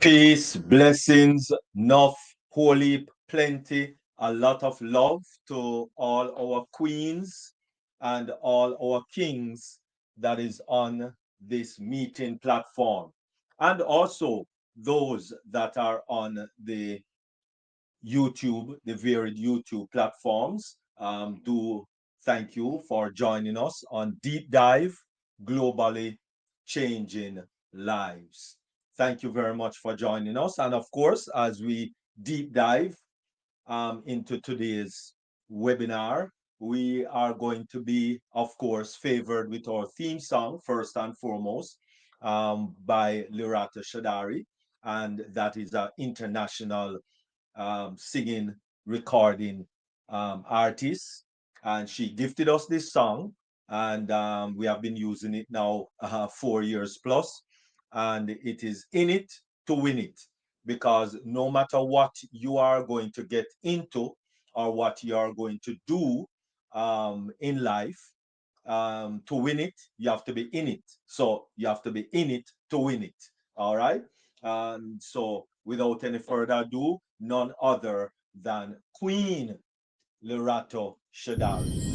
Peace, blessings, enough, holy, plenty, a lot of love to all our queens and all our kings that is on this meeting platform. And also those that are on the YouTube, the varied YouTube platforms. Do thank you for joining us on Deep Dive Globally Changing Lives. Thank you very much for joining us. And of course, as we deep dive into today's webinar, we are going to be, of course, favored with our theme song, first and foremost, by Lirata Shadari. And that is an international singing, recording artist. And she gifted us this song. And we have been using it now 4 years plus. And it is in it to win it. Because no matter what you are going to get into or what you are going to do in life, to win it, you have to be in it. So you have to be in it to win it. All right. So without any further ado, none other than Queen Lirato Shadari.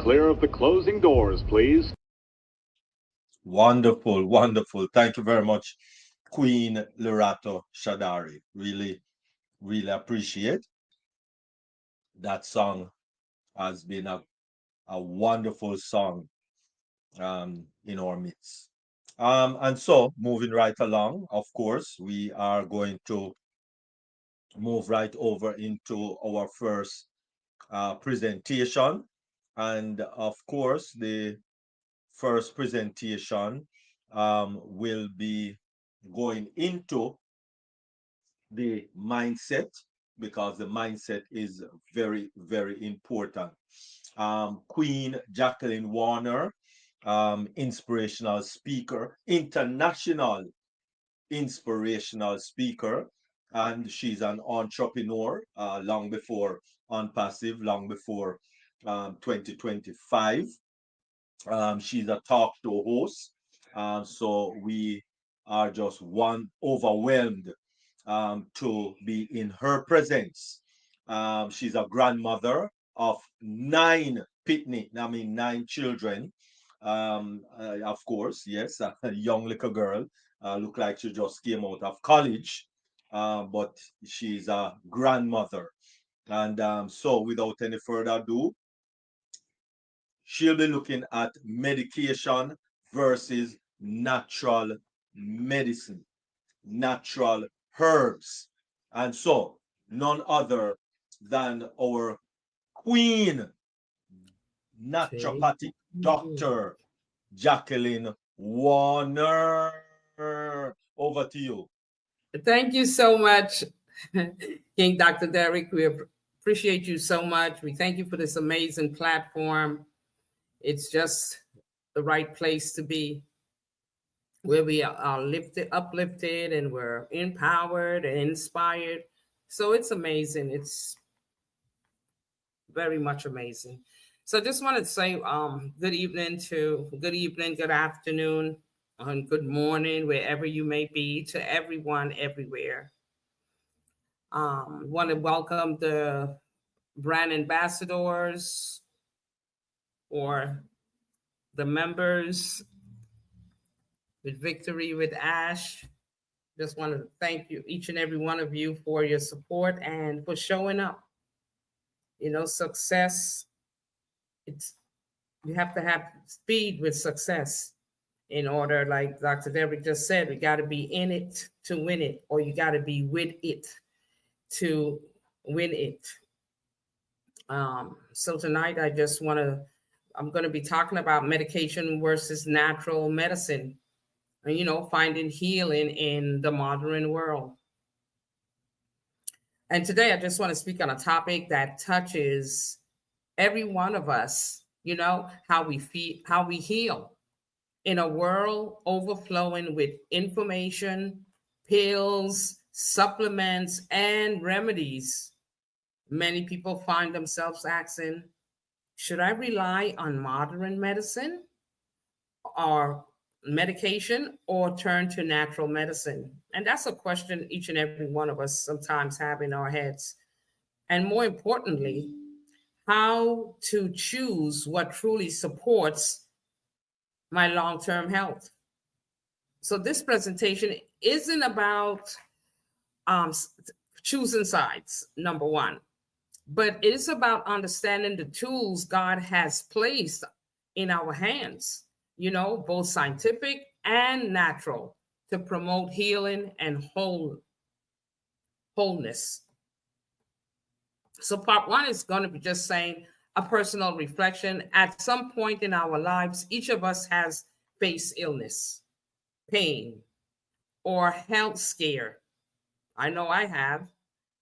clear of the closing doors, please. Wonderful, wonderful. Thank you very much, Queen Lerato Shadari. Really, really appreciate that song. Has been a wonderful song in our midst. And so, moving right along, of course, we are going to move right over into our first presentation. And of course, the first presentation will be going into the mindset because the mindset is very, very important. Queen Jacqueline Warner, inspirational speaker, international inspirational speaker, and she's an entrepreneur long before on passive, long before 2025. She's a talk show host. So we are just one overwhelmed to be in her presence. She's a grandmother of nine pitney, I mean nine children. Of course, yes, a young little girl. Look like she just came out of college, but she's a grandmother. And so, without any further ado, she'll be looking at medication versus natural medicine, natural herbs. And so, none other than our queen naturopathic doctor, Jacqueline Warner. Over to you. Thank you so much, King Dr. Derek. We appreciate you so much. We thank you for this amazing platform. It's just the right place to be, where we are uplifted, and we're empowered and inspired. So it's amazing. It's very much amazing. So I just wanted to say good evening, good afternoon, and good morning, wherever you may be, to everyone everywhere. Want to welcome the brand ambassadors or the members with Victory with Ash. Just want to thank you, each and every one of you, for your support and for showing up. Success, it's you have to have speed with success in order, like Dr. Debrick just said, we got to be in it to win it, or you got to be with it to win it. So tonight I'm going to be talking about medication versus natural medicine, and, finding healing in the modern world. And today I just want to speak on a topic that touches every one of us, how we feel, how we heal in a world overflowing with information, pills, supplements, and remedies. Many people find themselves asking, should I rely on modern medicine or medication, or turn to natural medicine? And that's a question each and every one of us sometimes have in our heads. And more importantly, how to choose what truly supports my long-term health. So this presentation isn't about um, choosing sides, number one, but it is about understanding the tools God has placed in our hands, both scientific and natural, to promote healing and wholeness. So part one is going to be just saying a personal reflection. At some point in our lives, each of us has faced illness, pain, or health scare. I know I have.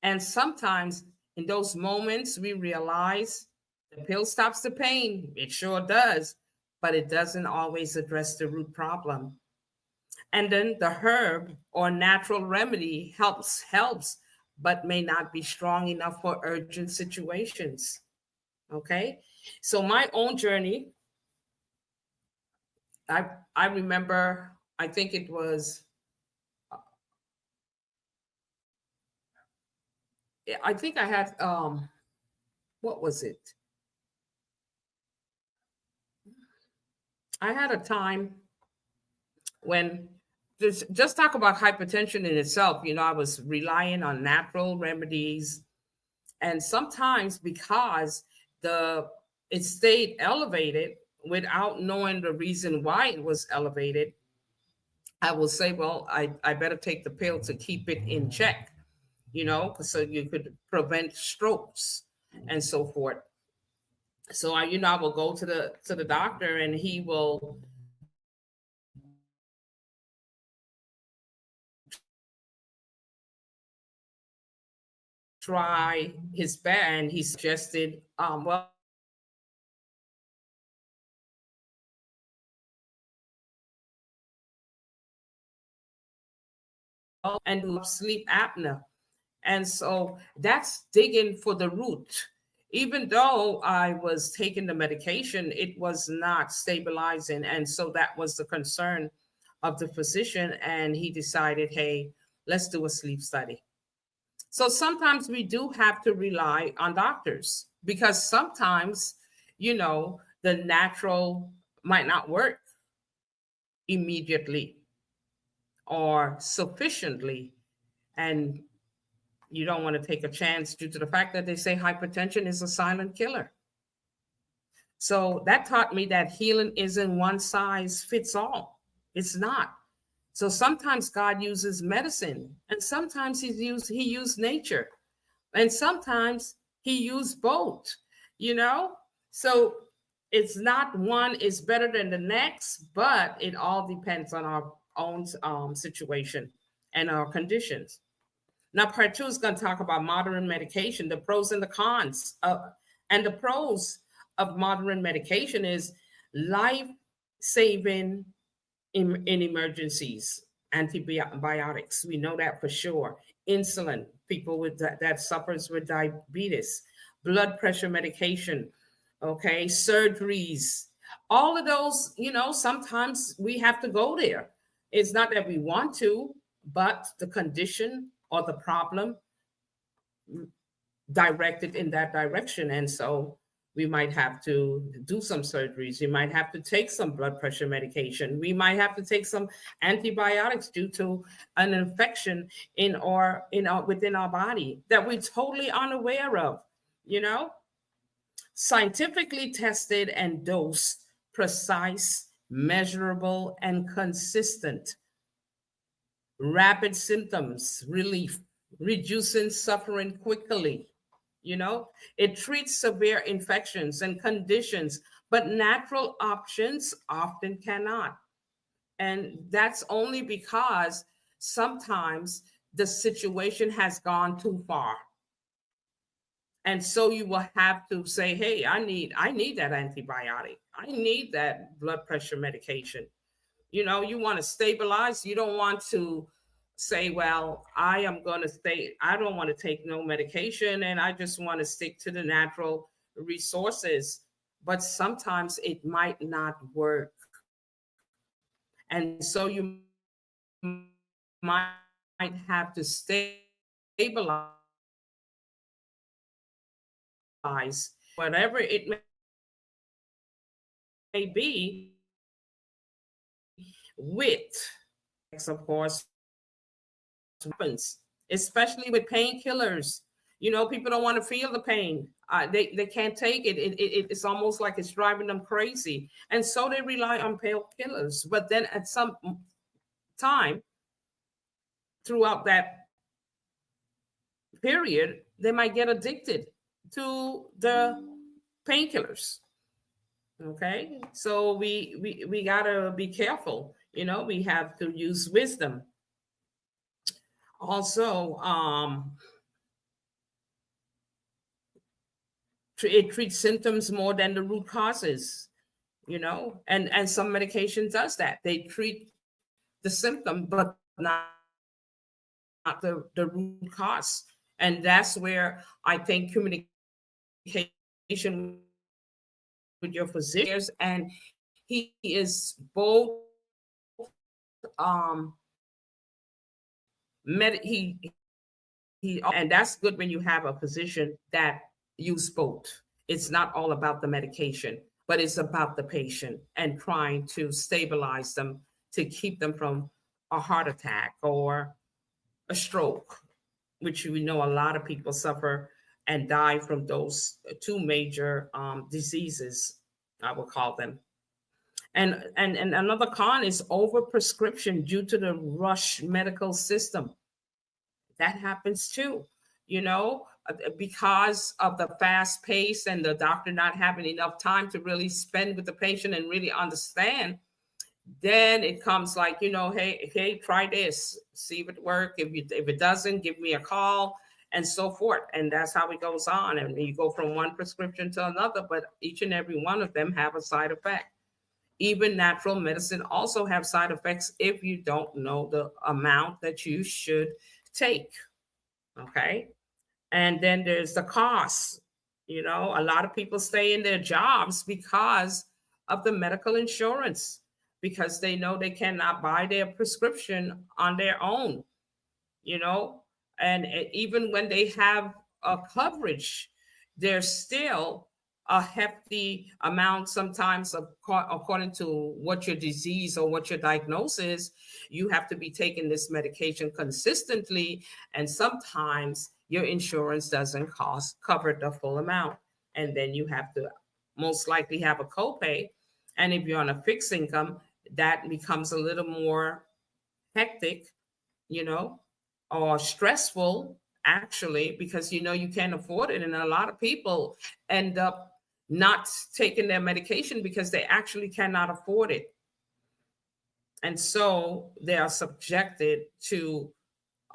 And sometimes in those moments, we realize the pill stops the pain. It sure does, but it doesn't always address the root problem. And then the herb or natural remedy helps, but may not be strong enough for urgent situations. Okay. So my own journey, I remember, I think it was, I think I had, what was it? I had a time when just talk about hypertension in itself. I was relying on natural remedies, and sometimes because the it stayed elevated without knowing the reason why it was elevated, I will say, well, I better take the pill to keep it in check, so you could prevent strokes and so forth. So I will go to the doctor, and he will try his best, and he suggested, well, and sleep apnea. And so that's digging for the root. Even though I was taking the medication, it was not stabilizing. And so that was the concern of the physician. And he decided, hey, let's do a sleep study. So sometimes we do have to rely on doctors, because sometimes, the natural might not work immediately or sufficiently. And you don't want to take a chance due to the fact that they say hypertension is a silent killer. So that taught me that healing isn't one size fits all. It's not. So sometimes God uses medicine, and sometimes he used nature, and sometimes he used both, you know? So it's not one is better than the next, but it all depends on our own situation and our conditions. Now, part two is going to talk about modern medication, the pros and the cons. And the pros of modern medication is life saving in emergencies, antibiotics. We know that for sure. Insulin, people with that suffers with diabetes, blood pressure medication, okay, surgeries, all of those, sometimes we have to go there. It's not that we want to, but the condition or the problem directed in that direction. And so we might have to do some surgeries. We might have to take some blood pressure medication. We might have to take some antibiotics due to an infection within our body that we're totally unaware of, scientifically tested and dosed, precise, measurable, and consistent. Rapid symptoms relief, reducing suffering quickly. It treats severe infections and conditions, but natural options often cannot. And that's only because sometimes the situation has gone too far. And so you will have to say, hey, I need that antibiotic. I need that blood pressure medication. You want to stabilize. You don't want to say, well, I am going to stay. I don't want to take no medication, and I just want to stick to the natural resources. But sometimes it might not work. And so you might have to stabilize whatever it may be with, of course, happens, especially with painkillers. People don't want to feel the pain. They can't take it. It's almost like it's driving them crazy. And so they rely on painkillers. But then at some time throughout that period, they might get addicted to the painkillers. Okay. So we gotta be careful. We have to use wisdom. Also, it treats symptoms more than the root causes, and some medication does that. They treat the symptom, but not the root cause. And that's where I think communication with your physicians, and he is both and that's good when you have a physician that use both. It's not all about the medication. but it's about the patient and trying to stabilize them to keep them from a heart attack or a stroke, which we know a lot of people suffer and die from those two major diseases, I will call them. And another con is overprescription due to the rush medical system. That happens too, because of the fast pace and the doctor not having enough time to really spend with the patient and really understand. Then it comes like, hey, try this, see if it works. If it doesn't, give me a call, and so forth. And that's how it goes on. And you go from one prescription to another, but each and every one of them have a side effect. Even natural medicine also have side effects if you don't know the amount that you should take. Okay. And then there's the cost. A lot of people stay in their jobs because of the medical insurance, because they know they cannot buy their prescription on their own, and even when they have a coverage, there's still a hefty amount sometimes according to what your disease or what your diagnosis. You have to be taking this medication consistently, and sometimes your insurance doesn't cover the full amount, and then you have to most likely have a copay. And if you're on a fixed income, that becomes a little more hectic, or stressful, actually, because you can't afford it. And a lot of people end up not taking their medication because they actually cannot afford it. And so they are subjected to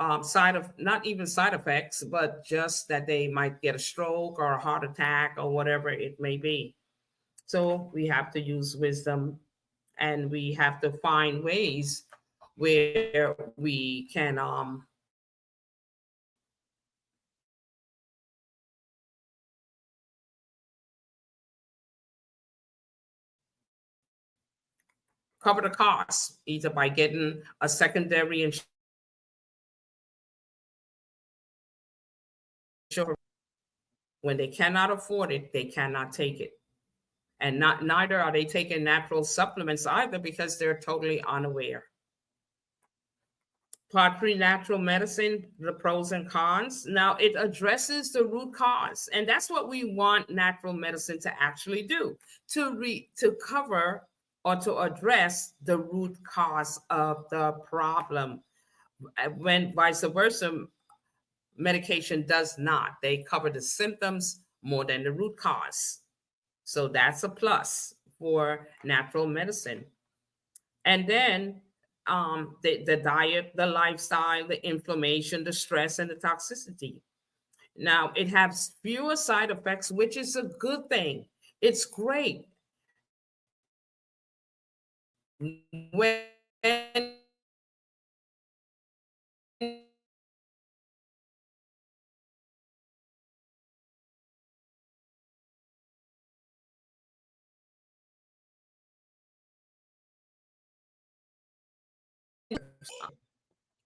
not even side effects, but just that they might get a stroke or a heart attack or whatever it may be. So we have to use wisdom, and we have to find ways where we can cover the costs, either by getting a secondary insurance. When they cannot afford it, they cannot take it. And neither are they taking natural supplements either, because they're totally unaware. Part 3, natural medicine, the pros and cons. Now, it addresses the root cause, and that's what we want natural medicine to actually do, to cover or to address the root cause of the problem. When vice versa, medication does not. They cover the symptoms more than the root cause. So that's a plus for natural medicine. And then the diet, the lifestyle, the inflammation, the stress, and the toxicity. Now, it has fewer side effects, which is a good thing. It's great. When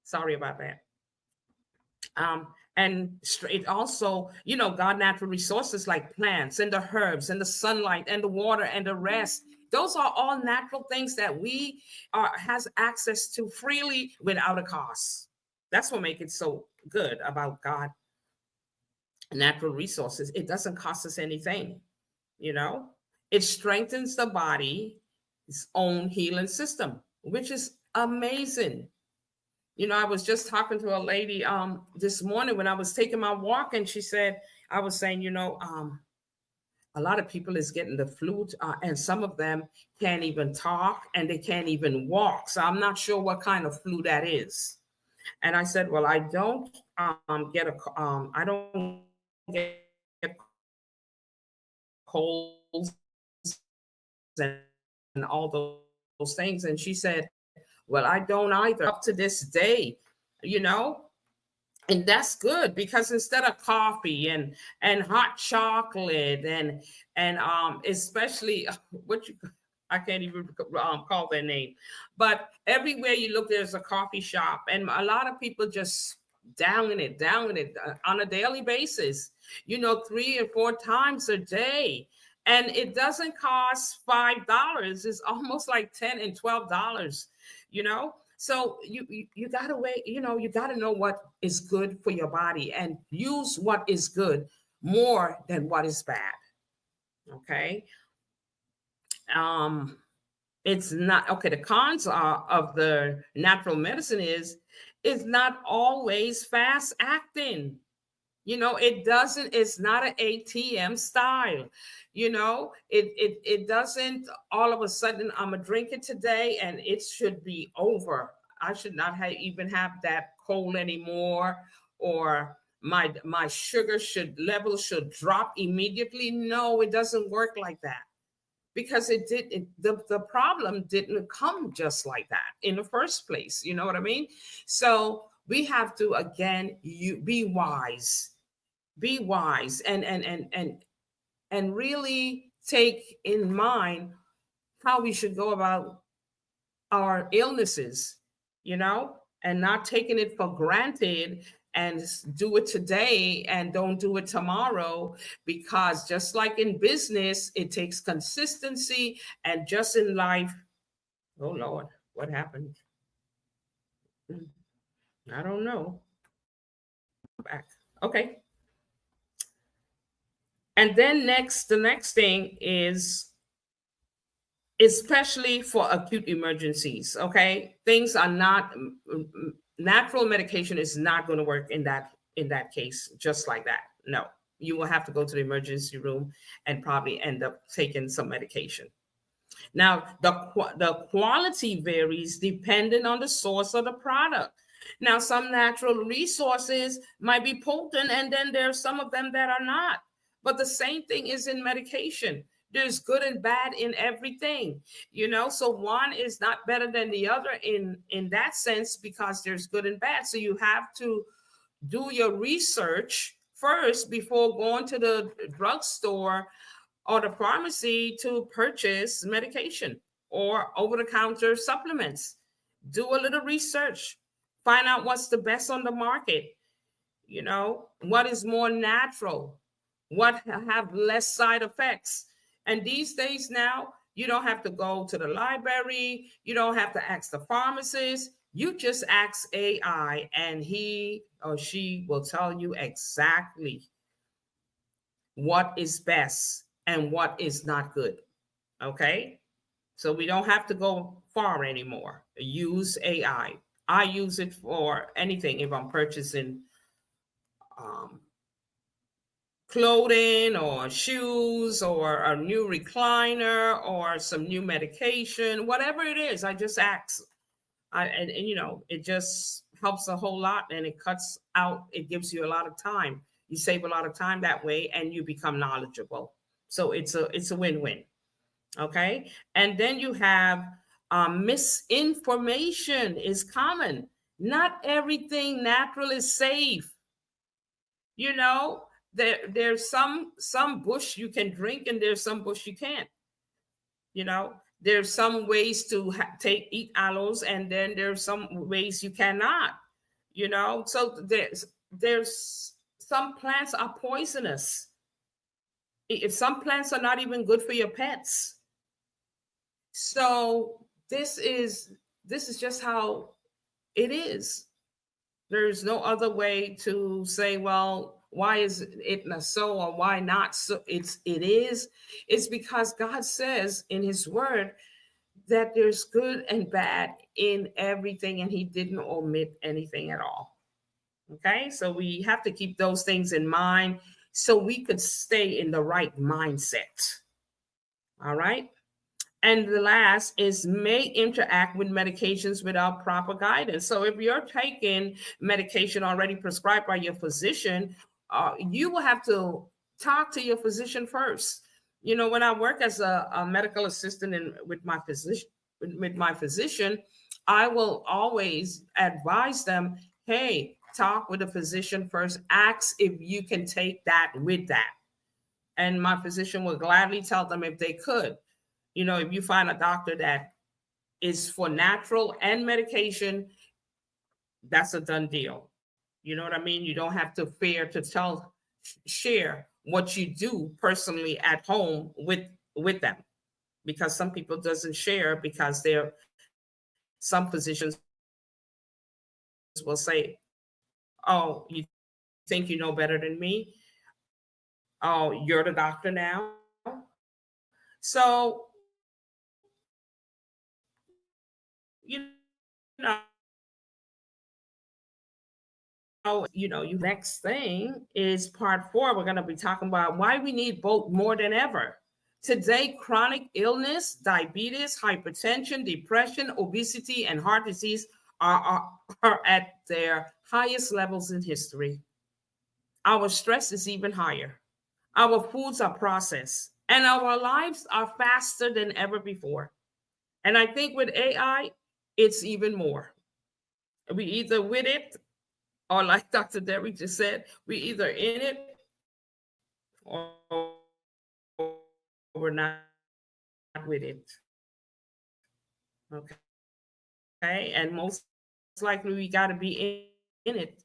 sorry about that. And it also, God natural resources like plants and the herbs and the sunlight and the water and the rest. Those are all natural things that we has access to freely without a cost. That's what makes it so good about God natural resources. It doesn't cost us anything. It strengthens the body's own healing system, which is amazing. I was just talking to a lady this morning when I was taking my walk, and she said, I was saying, a lot of people is getting the flu, and some of them can't even talk and they can't even walk. So I'm not sure what kind of flu that is. And I said, well, I don't get colds and all those things. And she said, well, I don't either up to this day, and that's good, because instead of coffee and hot chocolate and especially I can't even call their name, but everywhere you look, there's a coffee shop, and a lot of people just downing it on a daily basis, 3 or 4 times a day. And it doesn't cost $5. It's almost like $10 and $12, you know? So you gotta wait, you gotta know what is good for your body and use what is good more than what is bad. Okay. It's not okay. The cons are of the natural medicine is it's not always fast acting. It's not an ATM style. It doesn't all of a sudden I'm gonna drink it today and it should be over. I should not even have that cold anymore, or my sugar level should drop immediately. No, it doesn't work like that, because the problem didn't come just like that in the first place. You know what I mean? So we have to, again, be wise, and really take in mind how we should go about our illnesses, and not taking it for granted and do it today and don't do it tomorrow, because just like in business, it takes consistency, and just in life. Oh Lord, what happened? I don't know. Back. Okay. And then the next thing is, especially for acute emergencies, okay? Things are not, natural medication is not going to work in that case just like that. No, you will have to go to the emergency room and probably end up taking some medication. Now, the quality varies depending on the source of the product. Now, some natural resources might be potent, and then there's some of them that are not. But the same thing is in medication. There's good and bad in everything, so one is not better than the other in that sense, because there's good and bad. So you have to do your research first before going to the drugstore or the pharmacy to purchase medication or over-the-counter supplements. Do a little research, find out what's the best on the market, what is more natural, what have less side effects. And these days now, you don't have to go to the library. You don't have to ask the pharmacist. You just ask AI, and he or she will tell you exactly what is best and what is not good. Okay? So we don't have to go far anymore. Use AI. I use it for anything. If I'm purchasing clothing or shoes or a new recliner or some new medication, whatever it is, I just ask. And it just helps a whole lot, and it cuts out, it gives you a lot of time. You save a lot of time that way, and you become knowledgeable. So it's a win-win. Okay. And then you have misinformation is common. Not everything natural is safe. There's some bush you can drink, and there's some bush you can't. There's some ways to eat aloes, and then there's some ways you cannot. So there's some plants are poisonous. If some plants are not even good for your pets. So this is just how it is. There's no other way to say, well, why is it not so, or why not so? It is. It's because God says in his word that there's good and bad in everything, and he didn't omit anything at all. Okay, so we have to keep those things in mind so we could stay in the right mindset. All right. And the last is may interact with medications without proper guidance. So if you're taking medication already prescribed by your physician, you will have to talk to your physician first. When I work as a medical assistant with my physician, I will always advise them, hey, talk with the physician first. Ask if you can take that with that. And my physician will gladly tell them if they could. If you find a doctor that is for natural and medication, that's a done deal. You know what I mean? You don't have to fear to share what you do personally at home with them, because some people doesn't share, because some physicians will say, oh, you think you know better than me? Oh, you're the doctor now. So next thing is part 4. We're going to be talking about why we need both more than ever. Today, chronic illness, diabetes, hypertension, depression, obesity, and heart disease are at their highest levels in history. Our stress is even higher. Our foods are processed, and our lives are faster than ever before. And I think with AI, it's even more. We either with it, or like Dr. Derry just said, we either in it or we're not with it. Okay, and most likely we got to be in it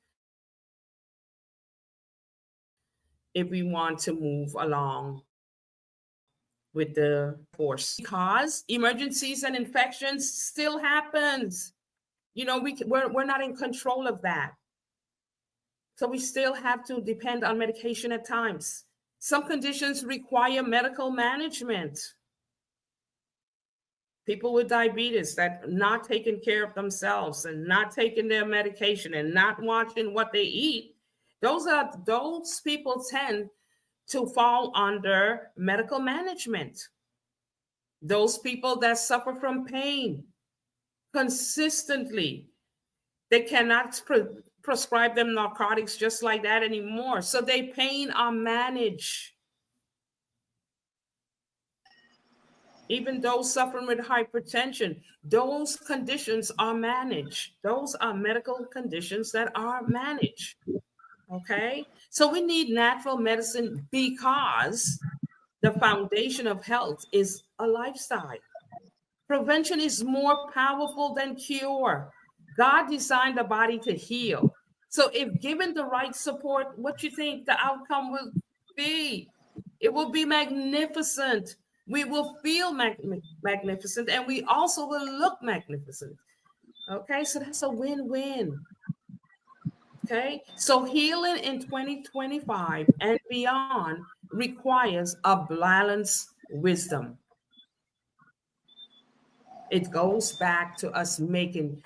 if we want to move along with the force. Because emergencies and infections still happens. We're not in control of that. So we still have to depend on medication at times. Some conditions require medical management. People with diabetes that not taking care of themselves and not taking their medication and not watching what they eat, those people tend to fall under medical management. Those people that suffer from pain consistently, they cannot prescribe them narcotics just like that anymore. So they pain are managed. Even those suffering with hypertension, those conditions are managed. Those are medical conditions that are managed. Okay? So we need natural medicine because the foundation of health is a lifestyle. Prevention is more powerful than cure. God designed the body to heal. So if given the right support, what you think the outcome will be? It will be magnificent. We will feel magnificent, and we also will look magnificent. Okay, so that's a win-win. Okay, so healing in 2025 and beyond requires a balanced wisdom. It goes back to us making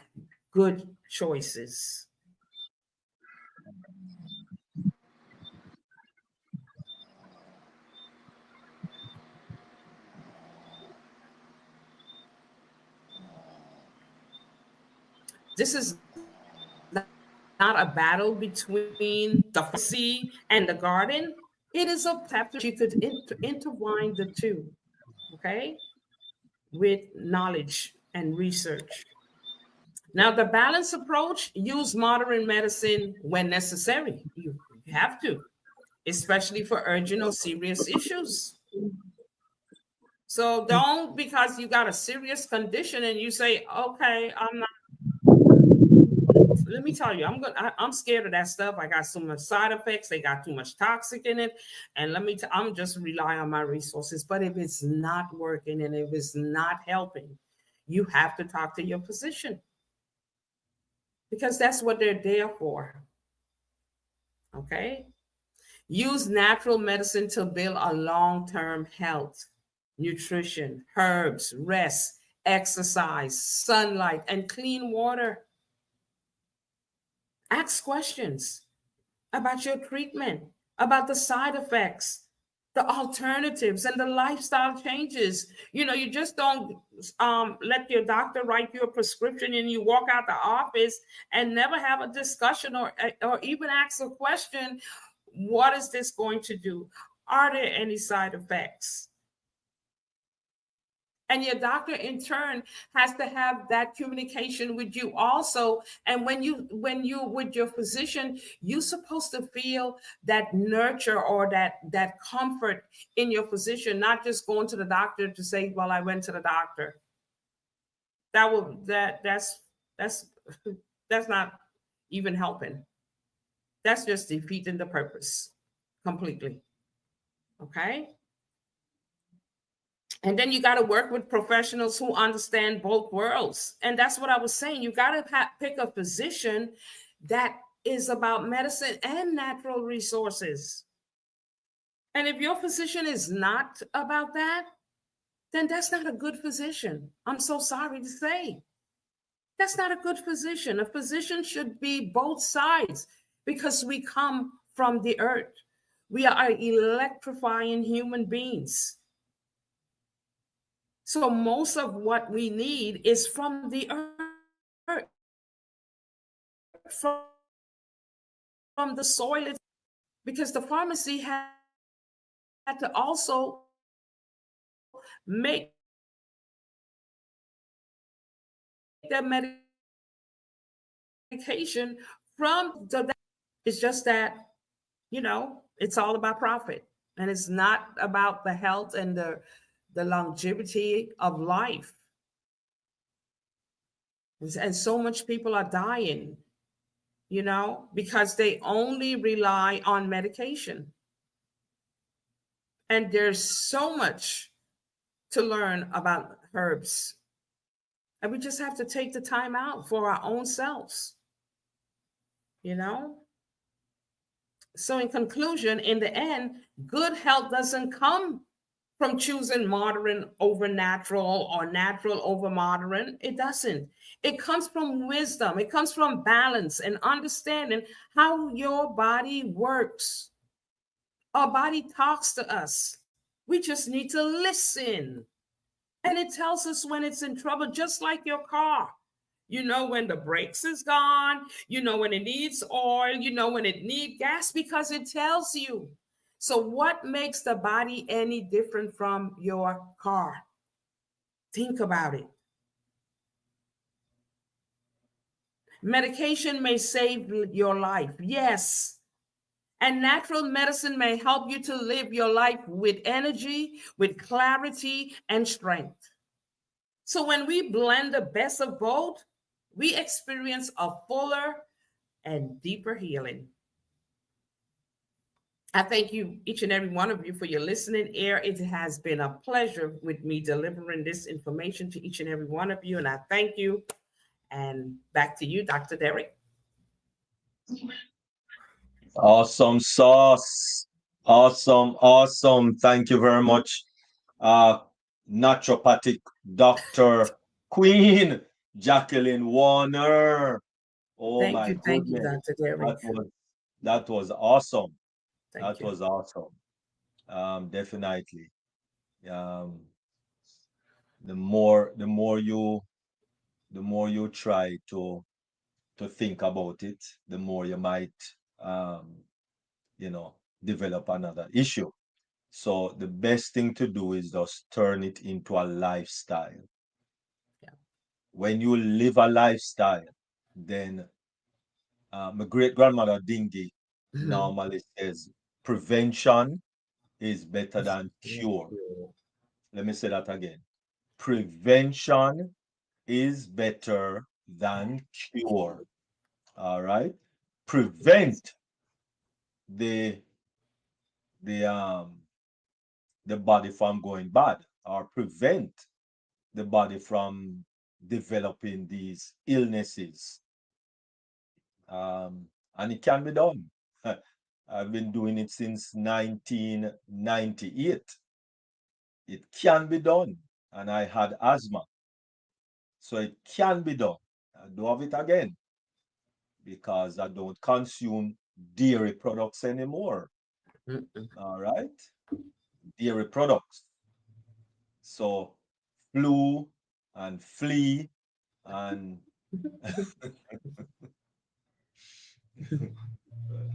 good choices. This is not a battle between the pharmacy and the garden. It is a chapter she could intertwine the two, okay, with knowledge and research. Now, the balanced approach, use modern medicine when necessary. You have to, especially for urgent or serious issues. So don't, because you got a serious condition and you say, okay, I'm not. Let me tell you, I'm scared of that stuff. I got so much side effects. They got too much toxic in it. And I'm just rely on my resources. But if it's not working and if it's not helping, you have to talk to your physician, because that's what they're there for. Okay? Use natural medicine to build a long-term health, nutrition, herbs, rest, exercise, sunlight, and clean water. Ask questions about your treatment, about the side effects, the alternatives, and the lifestyle changes. You just don't let your doctor write you a prescription and you walk out the office and never have a discussion or even ask a question. What is this going to do? Are there any side effects? And your doctor in turn has to have that communication with you also. And when you with your physician, you're supposed to feel that nurture or that comfort in your physician, not just going to the doctor to say, well, I went to the doctor. That's that's not even helping. That's just defeating the purpose completely. Okay. And then you got to work with professionals who understand both worlds. And that's what I was saying. You got to pick a position that is about medicine and natural resources. And if your physician is not about that, then that's not a good physician. I'm so sorry to say. That's not a good physician. A physician should be both sides because we come from the earth. We are electrifying human beings. So most of what we need is from the earth, from the soil itself, because the pharmacy had to also make their medication from the direct. It's just that, it's all about profit, and it's not about the health and the longevity of life. And so much people are dying, because they only rely on medication. And there's so much to learn about herbs. And we just have to take the time out for our own selves, you know? So, in conclusion, in the end, good health doesn't come from choosing modern over natural or natural over modern. It doesn't. It comes from wisdom, it comes from balance and understanding how your body works. Our body talks to us. We just need to listen. And it tells us when it's in trouble, just like your car. You know when the brakes is gone, you know when it needs oil, you know when it needs gas because it tells you. So what makes the body any different from your car? Think about it. Medication may save your life. Yes. And natural medicine may help you to live your life with energy, with clarity, and strength. So when we blend the best of both, we experience a fuller and deeper healing. I thank you, each and every one of you, for your listening ear. It has been a pleasure with me delivering this information to each and every one of you, and I thank you. And back to you, Dr. Derek. Awesome sauce. Awesome, awesome. Thank you very much. Uh naturopathic Dr. Queen Jacqueline Warner. Oh my Thank you, goodness. Dr. Derek. That was that was awesome. Thank That you. was awesome. Definitely. Um, the more you try to think about it, the more you might um, you know, develop another issue. So the best thing to do is just turn it into a lifestyle. Yeah. When you live a lifestyle, then my great grandmother Dingy Mhm. normally says prevention is better than Thank cure. you. Let me say that again. Prevention is better than cure. All right. Prevent the the um the body from going bad, or prevent the body from developing these illnesses. And it can be done. I've been doing it since 1998. It can be done. And I had asthma. So it can be done. I do have it again because I don't consume dairy products anymore. Mm-mm. All right. Dairy products. So flu and flea and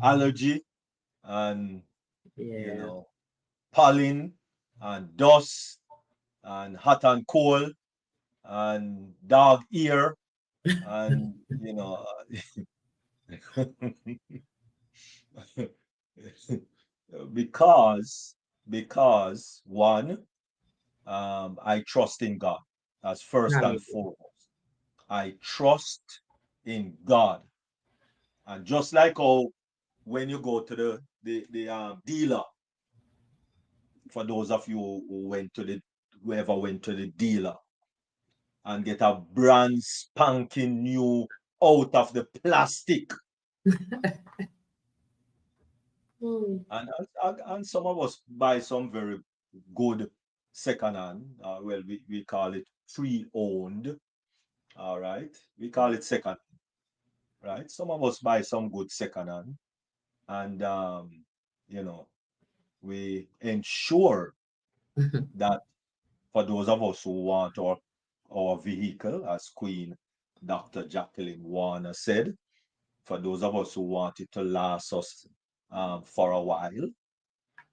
allergy and, you Yeah. know, pollen and dust and hot and cold and dog ear and, because because one, I trust in God. That's first and Hallelujah. foremost. I trust in God. And just like how when you go to the dealer for those of you who ever went to the dealer and get a brand spanking new out of the plastic. And some of us buy some very good secondhand. Well, we call it pre-owned. All right, we call it second. Right, some of us buy some good secondhand, and you know, we ensure that for those of us who want our vehicle, as Queen Dr. Jacqueline Warner said, for those of us who want it to last us for a while,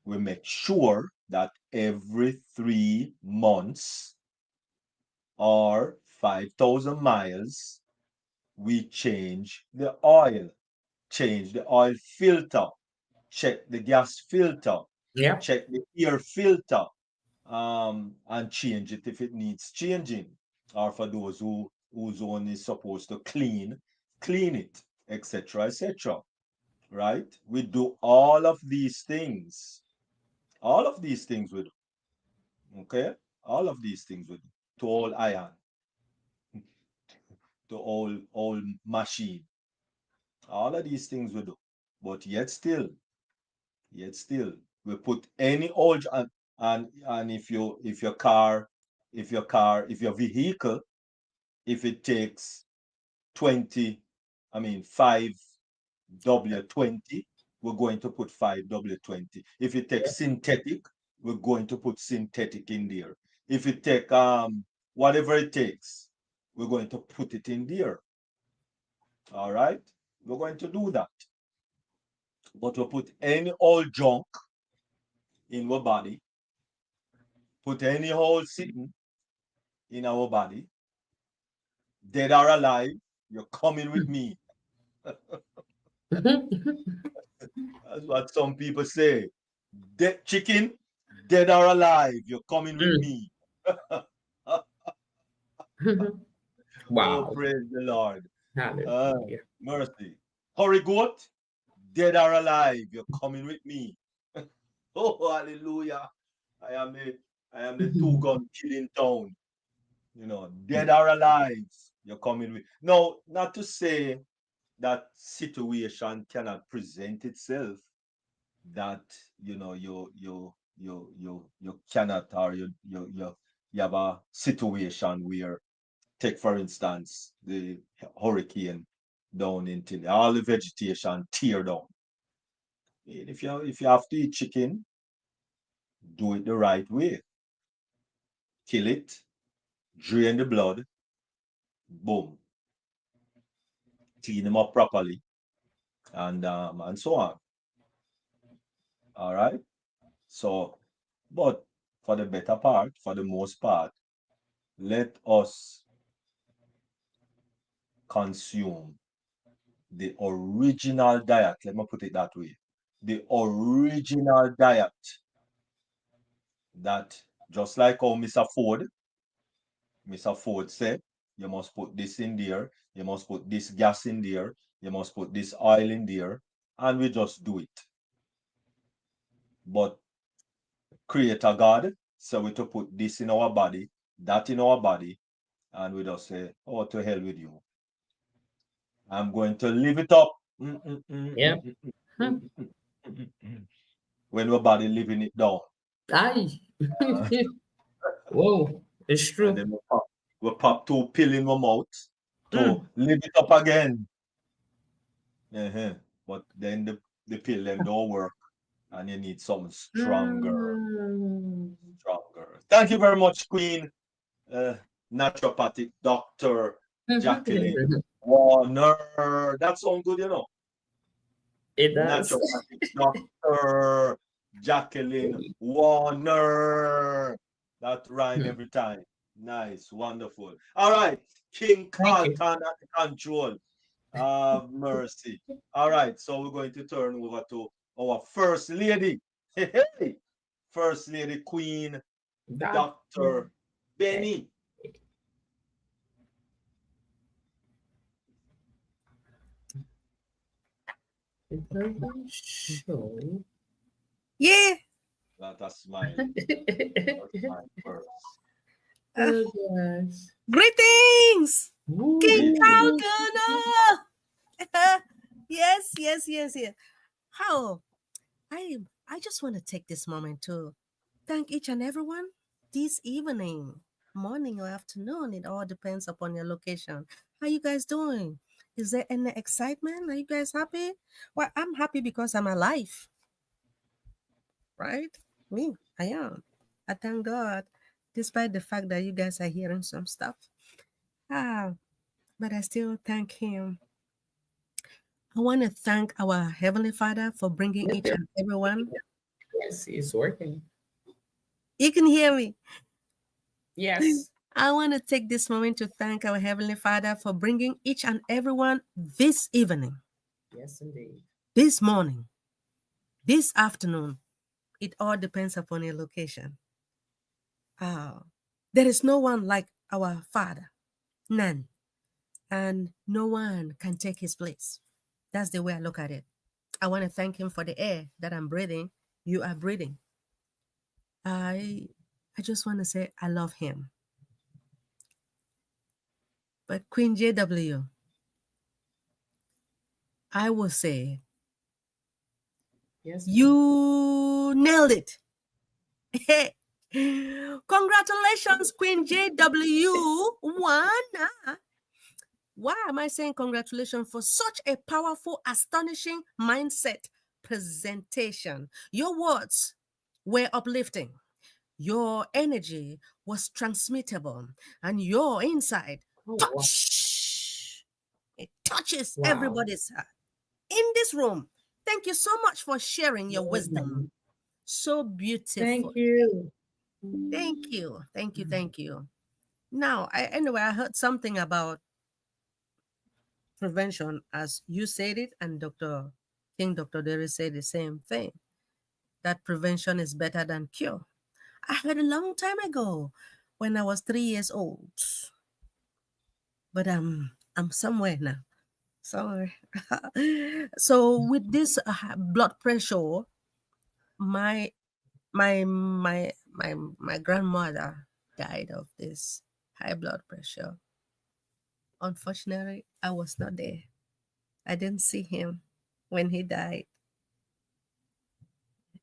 we make sure that every 3 months or 5,000 miles, we change the oil filter, check the gas filter, Yeah. check the air filter, and change it if it needs changing. Or for those whose own is supposed to clean it, etc., etc. Right? We do all of these things. All of these things we do. Okay? All of these things we do. To all iron, to all machine. All of these things we do. But yet still, we put any old and if your vehicle, if it takes 20, 5W20, we're going to put 5W20. If it takes synthetic, we're going to put synthetic in there. If it take whatever it takes, we're going to put it in there. All right, we're going to do that. But we put any old junk in our body, put any old sitting in our body, dead or alive, you're coming with me. That's what some people say. Dead chicken, dead or alive, you're coming with me. Oh, Wow. praise the Lord. Hallelujah. Mercy. Hurry goat, dead or alive, you're coming with me. Oh, hallelujah. I am the two-gun killing town. Dead or alive, you're coming with. No, not to say that situation cannot present itself, that you cannot, or you have a situation where, take for instance the hurricane down in Tilly, all the vegetation tear down. If you have to eat chicken, do it the right way. Kill it, drain the blood, boom, clean them up properly, and so on. All right. So, but for the better part, for the most part, let us consume the original diet. Let me put it that way. The original diet that, just like how Mr. Ford said, you must put this in there, you must put this gas in there, you must put this oil in there, and we just do it. But Creator God said we to put this in our body, that in our body, and we just say, oh, to hell with you. I'm going to live it up. Yeah. When our body living it down. Aye. Whoa, it's And true. then we pop 2 pills in our mouth to Mm. live it up again. But then the pill them don't work, and you need something stronger. Mm. Thank you very much, Queen naturopathic Dr. Jacqueline Warner. That sounds good, It does. Naturopathic Dr. Jacqueline Warner. That rhyme every time. Nice, wonderful. All right, King Thank you. Carlton at the control. Mercy. All right, so we're going to turn over to our First Lady. Hey, First Lady Queen Dr. Benny. It doesn't show. Yeah. That's my first. Oh gosh. Greetings, King Woo. Calcutta. Yes, yes, yes, yes. How I just want to take this moment to thank each and everyone this evening, morning or afternoon. It all depends upon your location. How you guys doing? Is there any excitement? Are you guys happy? Well, I'm happy because I'm alive, right? Me, I am. I thank God, despite the fact that you guys are hearing some stuff. Ah, but I still thank Him. I want to thank our Heavenly Father for bringing each and everyone. Yes, it's working. You can hear me. Yes. I want to take this moment to thank our Heavenly Father for bringing each and everyone this evening, Yes, indeed. this morning, this afternoon. It all depends upon your location. Ah, there is no one like our Father, none, and no one can take His place. That's the way I look at it. I want to thank Him for the air that I'm breathing. You are breathing. I, I just want to say I love Him. But Queen JW, I will say Yes, ma'am. you nailed it. Congratulations, Queen JW. One. Why am I saying congratulations for such a powerful, astonishing mindset presentation? Your words were uplifting. Your energy was transmittable, and your insight Oh, wow. touch. It touches Wow. everybody's heart in this room. Thank you so much for sharing your wisdom. Mhm. So beautiful. Thank you. Thank you. Thank you. Thank you. Now, anyway, I heard something about prevention as you said it, and Dr. Derry said the same thing, that prevention is better than cure. I heard a long time ago when I was 3 years old, but I'm somewhere now. Sorry. So with this blood pressure, my my grandmother died of this high blood pressure. Unfortunately, I was not there. I didn't see him when he died.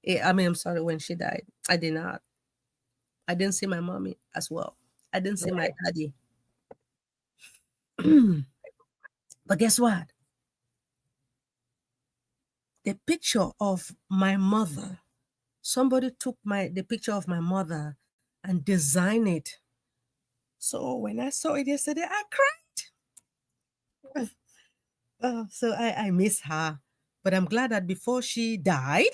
I mean, I'm sorry, when she died. I did not. I didn't see my mommy as well. I didn't see my Right. daddy. But guess what? The picture of my mother, somebody took the picture of my mother and designed it. So when I saw it yesterday, I cried. So I miss her. But I'm glad that before she died,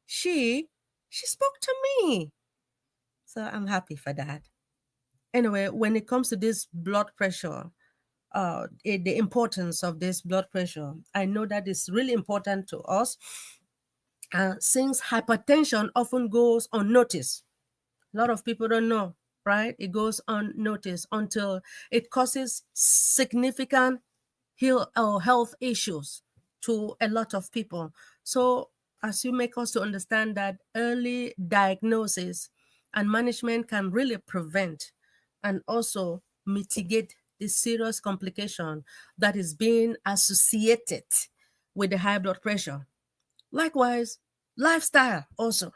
she she spoke to me. So I'm happy for that. Anyway, when it comes to this blood pressure, the importance of this blood pressure, I know that it's really important to us, since hypertension often goes unnoticed. A lot of people don't know, right? It goes unnoticed until it causes significant health issues to a lot of people. So, as you make us to understand that early diagnosis and management can really prevent and also mitigate the serious complication that is being associated with the high blood pressure. Likewise, lifestyle also,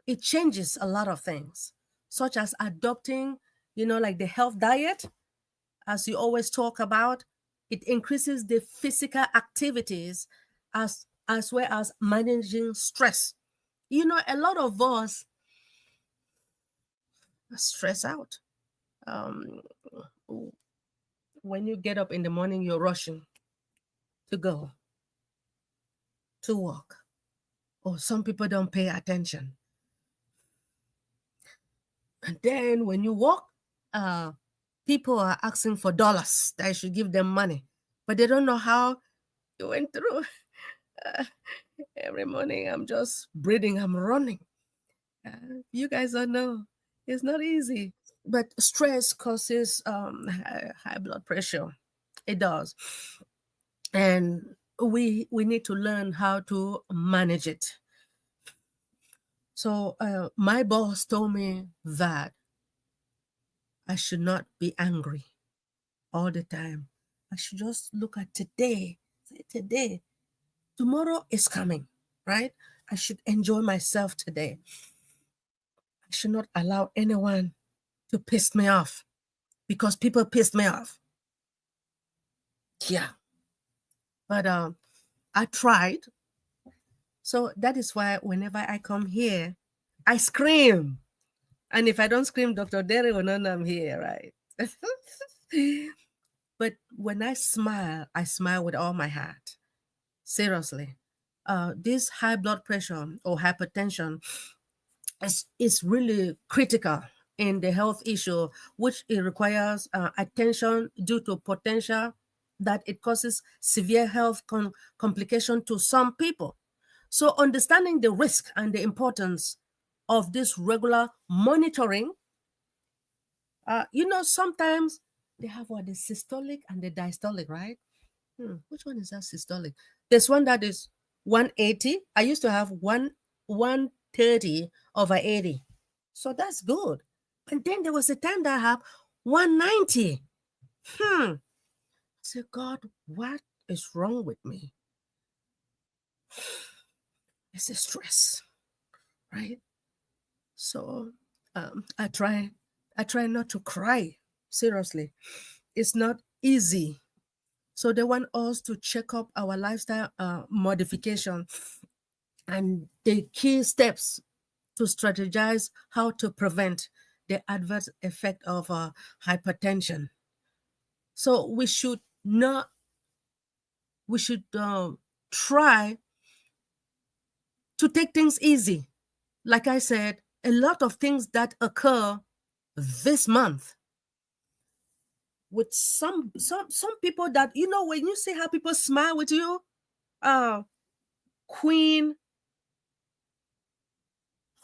it changes a lot of things, such as adopting, like the health diet, as you always talk about. It increases the physical activities as well as managing stress. A lot of us stress out. Um, when you get up in the morning, you're rushing to go to work, or some people don't pay attention. And then when you walk, people are asking for dollars that I should give them money, but they don't know how you went through. Uh, every morning, I'm just breathing, I'm running. You guys don't know. It's not easy. But stress causes high blood pressure. It does. And we need to learn how to manage it. So my boss told me that I should not be angry all the time. I should just look at today. Say today. Tomorrow is coming, right? I should enjoy myself today. I should not allow anyone to piss me off because people pissed me off. Yeah. But I tried. So that is why whenever I come here, I scream. And if I don't scream, Dr. Derry will not know I'm here, right? But when I smile with all my heart. Seriously. This high blood pressure or hypertension is really critical in the health issue, which it requires attention due to potential that it causes severe health complication to some people. So understanding the risk and the importance of this regular monitoring, sometimes they have what, the systolic and the diastolic, right? Which one is that systolic? There's one that is 180. I used to have 130 over 80. So that's good. And then there was a time that I have 190. I said, God, what is wrong with me? It's a stress, right? So I try not to cry. Seriously, it's not easy. So they want us to check up our lifestyle modification and the key steps to strategize how to prevent the adverse effect of hypertension. So we should try to take things easy. Like I said, a lot of things that occur this month with some people that, when you see how people smile with you, queen,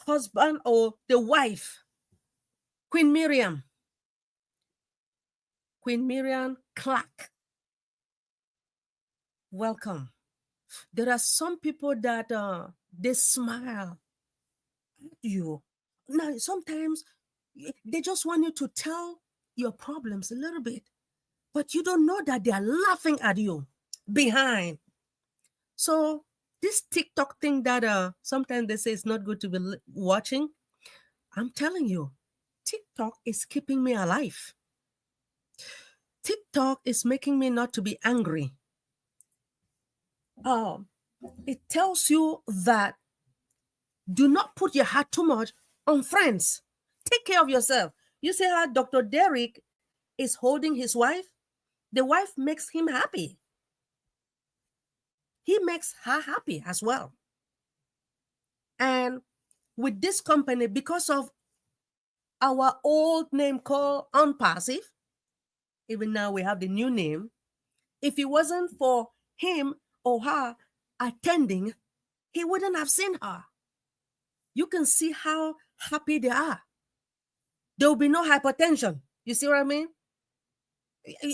husband, or the wife, Queen Miriam Clark, welcome. There are some people that they smile at you. Now, sometimes they just want you to tell your problems a little bit, but you don't know that they are laughing at you behind. So this TikTok thing that sometimes they say it's not good to be watching, I'm telling you, TikTok is keeping me alive. TikTok is making me not to be angry. It tells you that do not put your heart too much on friends. Take care of yourself. You see how Dr. Derek is holding his wife? The wife makes him happy. He makes her happy as well. And with this company, because of our old name called Unpassive, even now we have the new name. If it wasn't for him or her attending, he wouldn't have seen her. You can see how happy they are. There will be no hypertension. You see what I mean?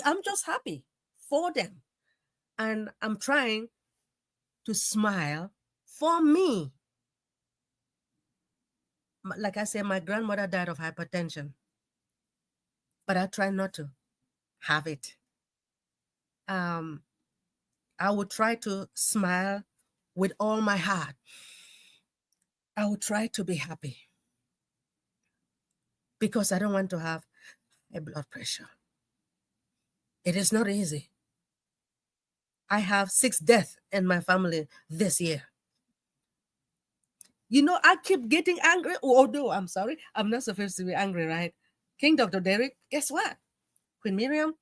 I'm just happy for them. And I'm trying to smile for me. Like I said, my grandmother died of hypertension, but I try not to have it. I would try to smile with all my heart. I would try to be happy because I don't want to have high blood pressure. It is not easy. I have 6 deaths in my family this year. I keep getting angry, although I'm sorry, I'm not supposed to be angry, right? King Dr. Derek, guess what? Queen Miriam,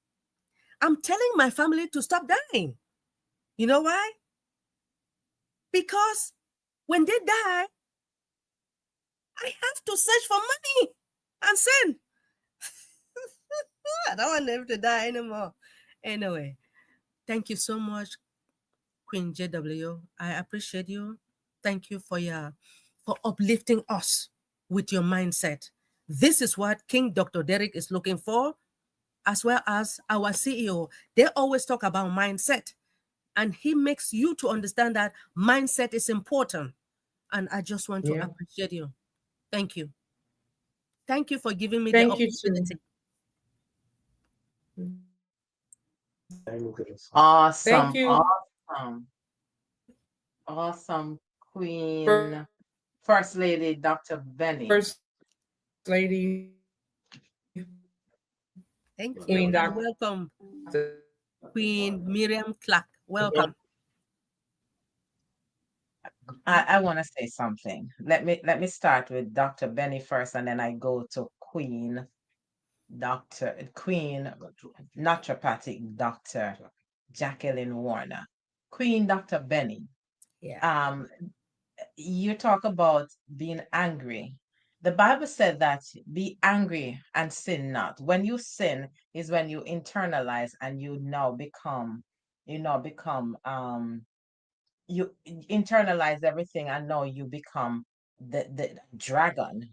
I'm telling my family to stop dying. You know why? Because when they die, I have to search for money and send. I don't want them to die anymore. Anyway, thank you so much, Queen JW. I appreciate you. Thank you for uplifting us with your mindset. This is what King Dr. Derek is looking for, as well as our CEO. They always talk about mindset, and he makes you to understand that mindset is important. And I just want to Yeah. appreciate you. Thank you. Thank you for giving me the Thank you too. opportunity. Thank Awesome, you, awesome, awesome, First Queen First Lady Dr. Benny. Lady, Thank Queen you. Doctor. And welcome, Queen Miriam Clark. Welcome. I want to say something. Let me start with Dr. Benny first, and then I go to Queen Naturopathic Dr. Jacqueline Warner. Queen Dr. Benny. Yeah. Um, you talk about being angry. The Bible said that be angry and sin not. When you sin is when you internalize and you internalize everything and now you become the dragon,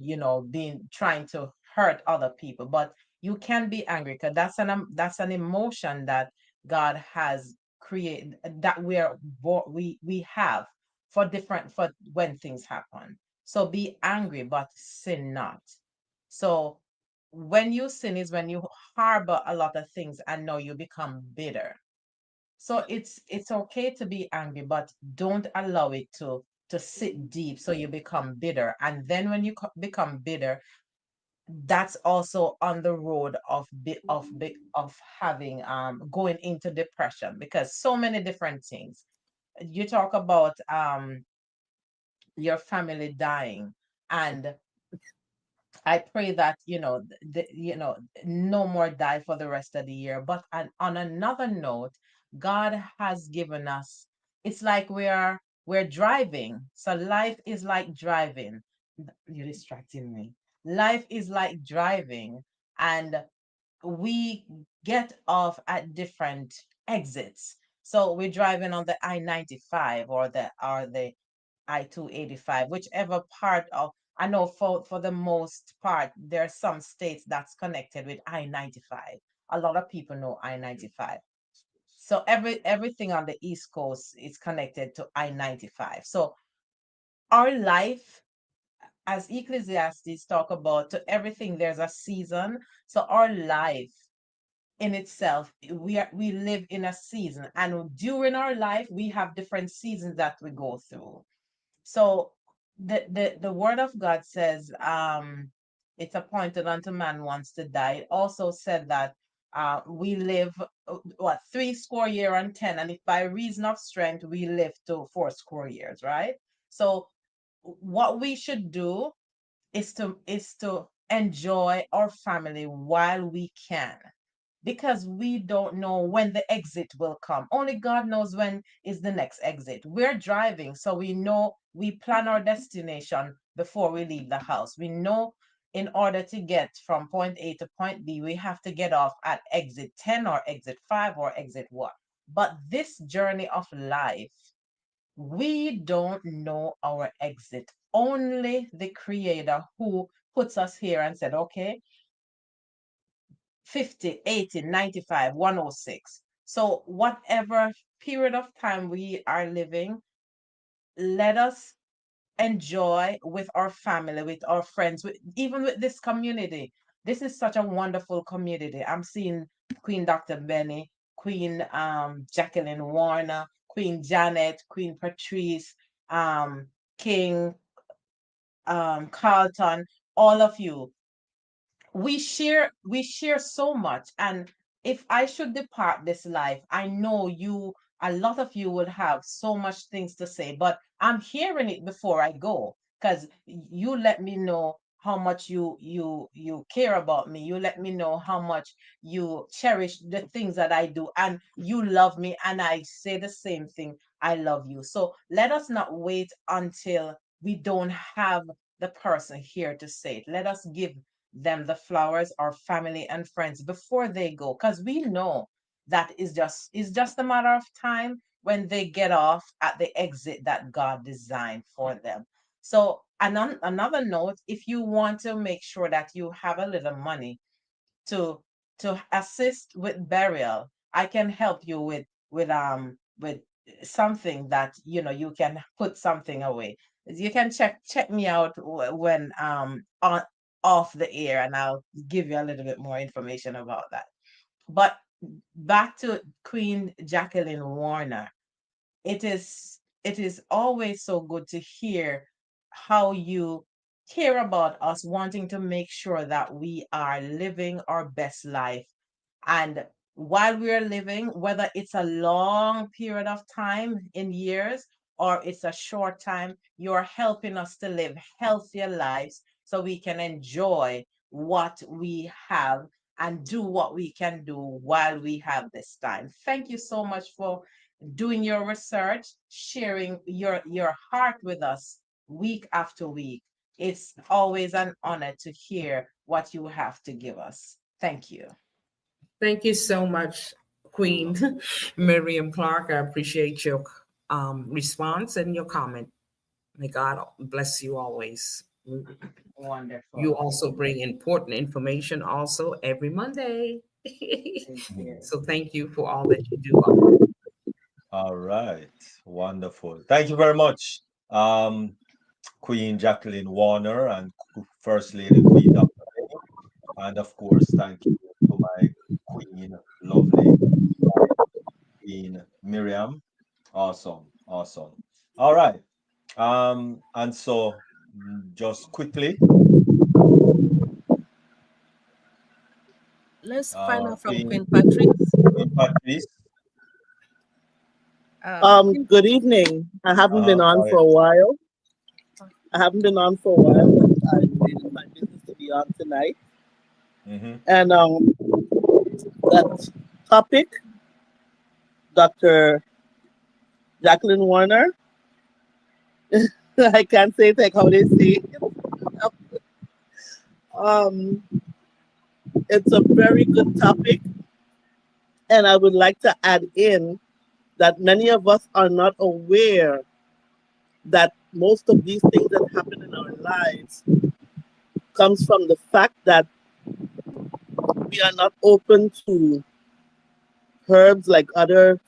being trying to hurt other people. But you can be angry because that's an emotion that God has created, that we have for when things happen. So be angry but sin not. So when you sin is when you harbor a lot of things and now you become bitter. So it's okay to be angry, but don't allow it to sit deep so you become bitter. And then when you become bitter, that's also on the road of having going into depression, because so many different things. You talk about your family dying, and I pray that no more die for the rest of the year. But on another note, God has given us. It's like we're driving. So life is like driving. You're distracting me. Life is like driving, and we get off at different exits. So we're driving on the I-95 or the I-285, whichever part of, I know for the most part, there are some states that's connected with I-95. A lot of people know I-95. So everything on the East Coast is connected to I-95. So our life, as Ecclesiastes talk about, to everything there's a season. So our life in itself, we live in a season, and during our life we have different seasons that we go through. So the word of God says, it's appointed unto man once to die. It also said that we live what 60 and 10, and if by reason of strength we live to 40 years, right? So what we should do is to enjoy our family while we can, because we don't know when the exit will come. Only God knows when is the next exit. We're driving, so we know, we plan our destination before we leave the house. We know in order to get from point A to point B, we have to get off at exit 10 or exit 5 or exit what. But this journey of life, we don't know our exit. Only the Creator, who puts us here and said, okay, 50, 80, 95, 106. So whatever period of time we are living, let us enjoy with our family, with our friends, even with this community. This is such a wonderful community. I'm seeing Queen Dr. Benny, Queen Jacqueline Warner, Queen Janet, Queen Patrice, King Carlton, all of you. We share so much, and if I should depart this life, I know a lot of you would have so much things to say, but I'm hearing it before I go, because you let me know how much you care about me. You let me know how much you cherish the things that I do, and you love me, and I say the same thing. I love you. So let us not wait until we don't have the person here to say it. Let us give them the flowers, our family and friends, before they go, because we know that is just a matter of time when they get off at the exit that God designed for them. So, and on another note, if you want to make sure that you have a little money to assist with burial, I can help you with something that you can put something away. You can check me out when on off the air, and I'll give you a little bit more information about that. But back to Queen Jacqueline Warner, it is always so good to hear how you care about us wanting to make sure that we are living our best life. And while we are living, whether it's a long period of time in years or it's a short time, you're helping us to live healthier lives so we can enjoy what we have and do what we can do while we have this time. Thank you so much for doing your research, sharing your heart with us week after week. It's always an honor to hear what you have to give us. Thank you. Thank you so much, Queen Miriam Clark. I appreciate your response and your comment. May God bless you always. You Wonderful. also bring important information also every Monday. Thank Mhm. you. So thank you for all that you do. All right. Wonderful. Thank you very much, Queen Jacqueline Warner and First Lady Queen Dr. Lenny. And of course, thank you to my Queen, lovely wife, Queen Miriam. Awesome. Awesome. All right. And so just quickly, Let's find out from Queen, Queen Patrice. Queen Patrice. Queen, Good evening. I haven't been on Go for ahead. a while. I haven't been on for a while, but I made it my business to be on tonight. Mm-hmm. And that topic, Dr. Jacqueline Warner, I can't say it like how they say it. Um, it's a very good topic, and I would like to add in that many of us are not aware that most of these things that happen in our lives comes from the fact that we are not open to herbs like others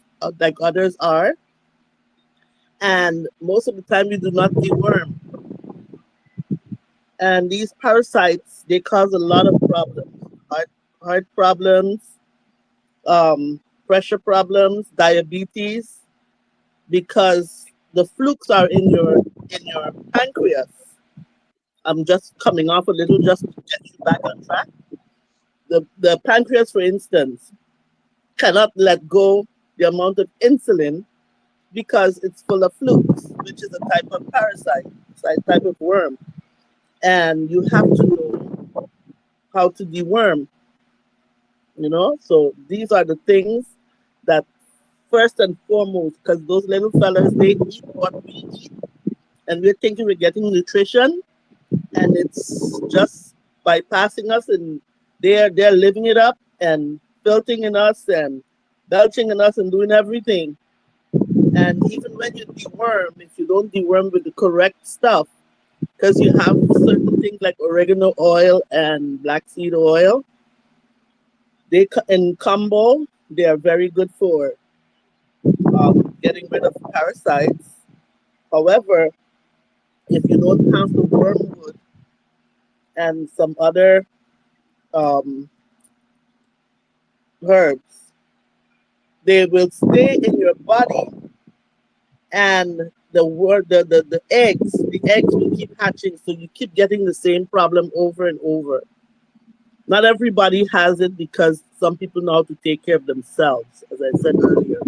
are, and most of the time we do not deworm. And these parasites they cause a lot of problems, heart problems, pressure problems, diabetes, because the flukes are in your pancreas. I'm just coming off a little just to get you back on track. The pancreas, for instance, cannot let go the amount of insulin because it's full of flukes, which is a type of parasite, it's a type of worm. And you have to know how to deworm. So these are the things that first and foremost, because those little fellas, they eat what we eat. And we're thinking we're getting nutrition, and it's just bypassing us, and they're living it up and filtering in us and belching in us and doing everything. And even when you deworm, if you don't deworm with the correct stuff, because you have certain things like oregano oil and black seed oil, in combo, they are very good for getting rid of parasites. However, if you don't have the wormwood and some other um, herbs, they will stay in your body, and the eggs will keep hatching, so you keep getting the same problem over and over. Not everybody has it because some people know how to take care of themselves, as I said earlier.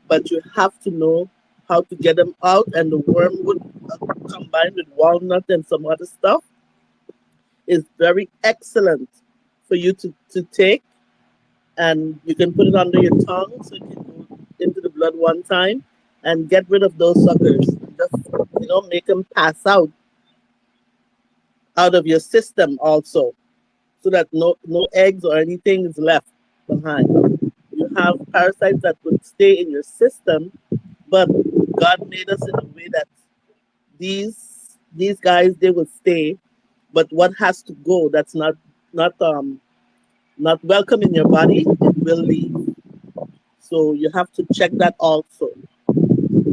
But you have to know how to get them out, and the wormwood combined with walnut and some other stuff is very excellent for you to take, and you can put it under your tongue so it can go into the blood one time and get rid of those suckers. Just make them pass out of your system also, so that no eggs or anything is left behind. You have parasites that would stay in your system, but God made us in a way that these guys they will stay, but what has to go that's not welcome in your body, it will leave. So you have to check that also.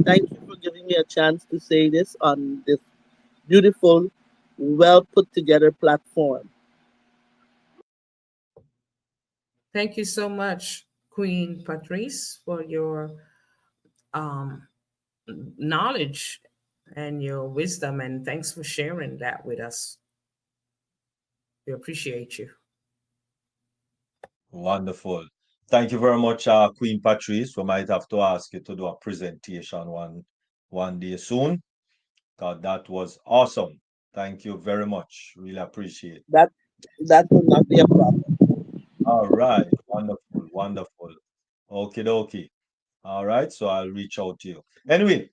Thank you for giving me me a chance to say this on this beautiful, well put together platform. Thank you so much, Queen Patrice, for your um, knowledge and your wisdom, and thanks for sharing that with us. We appreciate you. Wonderful. Thank you very much, Queen Patrice. We might have to ask you to do a presentation one day soon. God, that was awesome. Thank you very much. Really appreciate. That that will not be a problem. All right. Wonderful. Wonderful. Okay, dokie. All right. So I'll reach out to you. Anyway,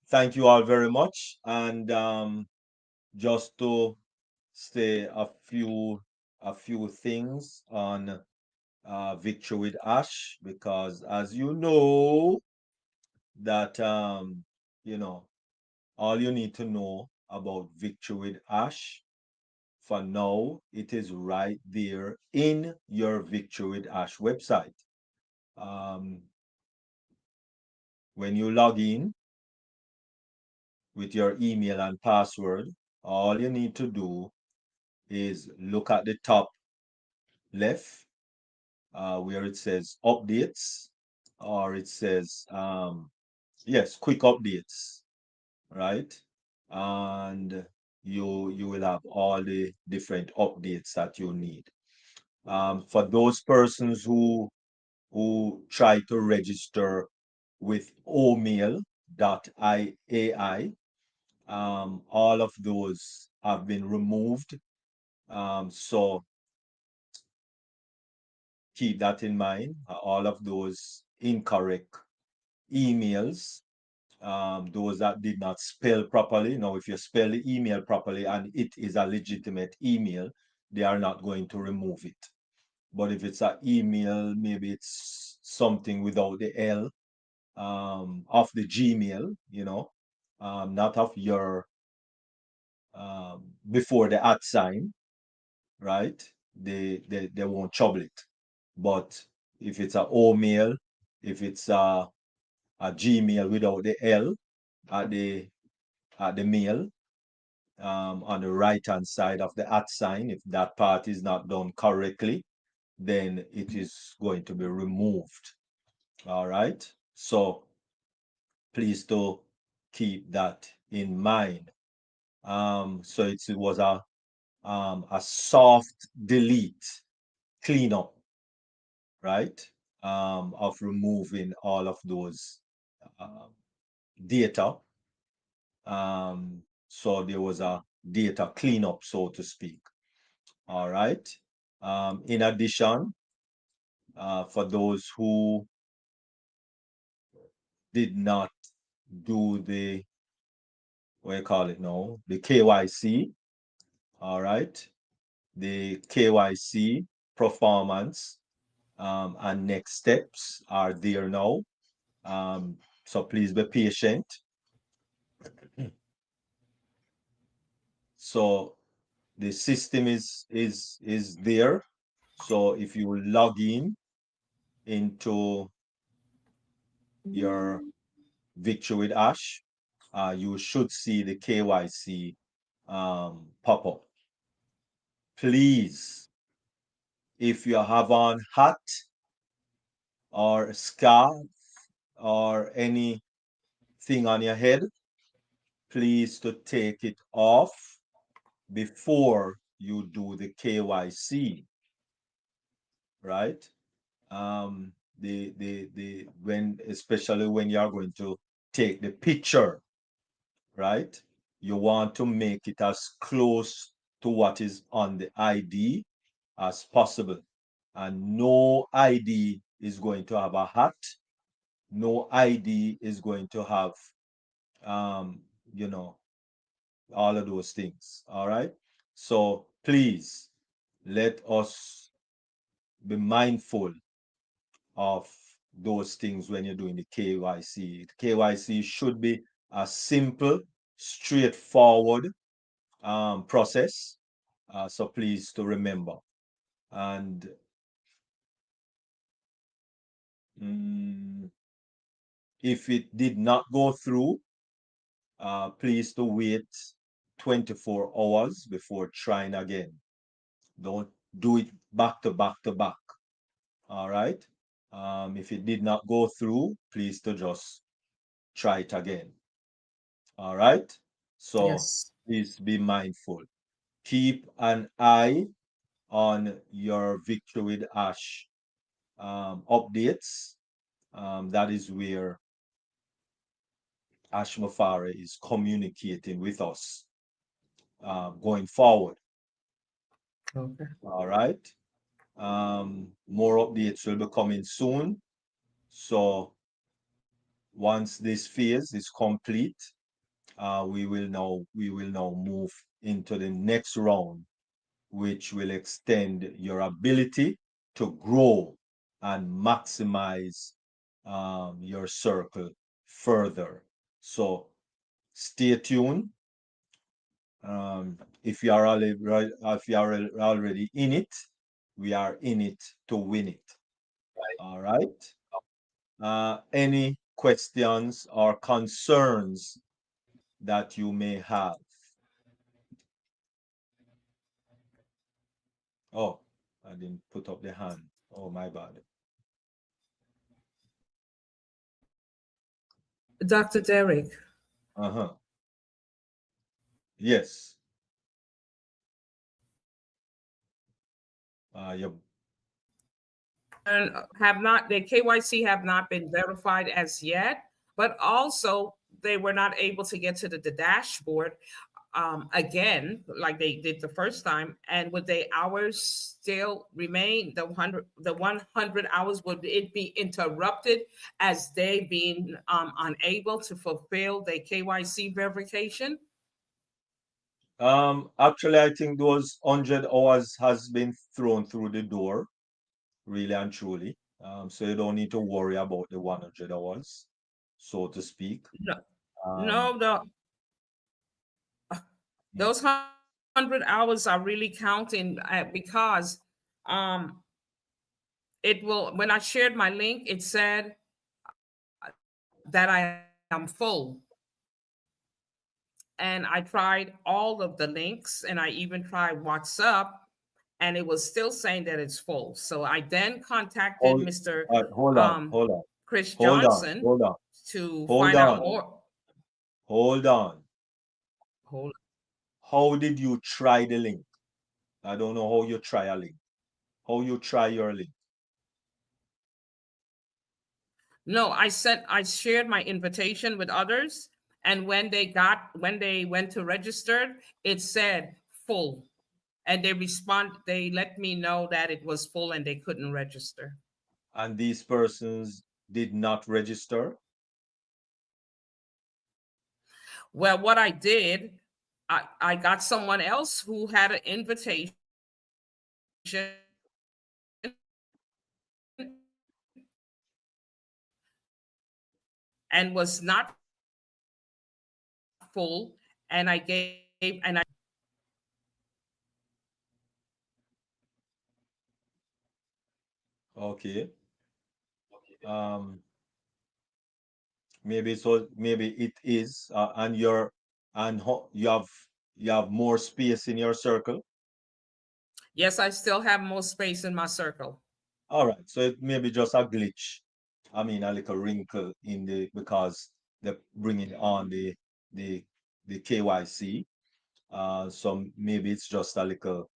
thank you all very much. And just to say a few things on Victory with Ash, because as you know, that you know, all you need to know about Victory with Ash for now, it is right there in your Victory with Ash website. Um, when you log in with your email and password, all you need to do is look at the top left where it says updates, or it says yes, quick updates, right? And you will have all the different updates that you need. For those persons who try to register with omail.ai, all of those have been removed. So keep that in mind. All of those incorrect emails, those that did not spell properly. Now, if you spell the email properly and it is a legitimate email, they are not going to remove it. But if it's an email, maybe it's something without the L, of the Gmail, not of your before the at sign, right? They won't trouble it. But if it's a O mail, if it's a Gmail without the L at the mail, on the right hand side of the at sign, if that part is not done correctly, then it is going to be removed. All right. So please do keep that in mind. So it was a soft delete cleanup, right? Of removing all of those um, data. So there was a data cleanup, so to speak. All right. In addition, for those who did not do the, what you call it now, the KYC, all right, the KYC performance and next steps are there now. So please be patient. So the system is there. So if you log in into your Victory with Ash, you should see the KYC pop up. Please, if you have on hat or scarf or anything on your head, please to take it off before you do the KYC, right? The when, especially when you're going to take the picture, right? You want to make it as close to what is on the ID as possible. And no ID is going to have a hat. No ID is going to have, um, you know, all of those things. All right. So please let us be mindful of those things when you're doing the KYC. The KYC should be a simple, straightforward process. So please to remember. And if it did not go through, please to wait 24 hours before trying again. Don't do it back to back to back. All right. If it did not go through, please to just try it again. All right. So Yes. please be mindful. Keep an eye on your Victory with Ash updates. That is where Ash Mafare is communicating with us going forward. Okay. All right. More updates will be coming soon. So once this phase is complete, we will now move into the next round, which will extend your ability to grow and maximize your circle further. So stay tuned. If you are already in it, we are in it to win it. All right. Any questions or concerns that you may have? Oh, I didn't put up the hand. Oh, my bad. Dr. Derek, Uh-huh. Yes. You, and have not, the KYC have not been verified as yet, but also they were not able to get to the dashboard again, like they did the first time. And would the hours still remain the 100 hours? Would it be interrupted as they being unable to fulfill the KYC verification? actually, I think those 100 hours has been thrown through the door, really and truly. So you don't need to worry about the 100 hours, so to speak. No, Um, no, those 100 hours are really counting because um, it will, when I shared my link, it said that I am full. And I tried all of the links and I even tried WhatsApp and it was still saying that it's full. So I then contacted hold, Mr. hold on, Um, hold on, Chris hold on, Johnson hold on, to hold find out on, more. hold on. Hold. How did you try the link? I don't know how you try a link. How you try your link? No, I shared my invitation with others. And when they went to register, it said full. And they let me know that it was full and they couldn't register. And these persons did not register? Well, what I did, I got someone else who had an invitation and was not full, and I gave and I Okay. Um, maybe it is, and you have more space in your circle. yes, I still have more space in my circle. All right, so it may be just a glitch. I mean, a little wrinkle in the because they're bringing on the the KYC. So maybe it's just a little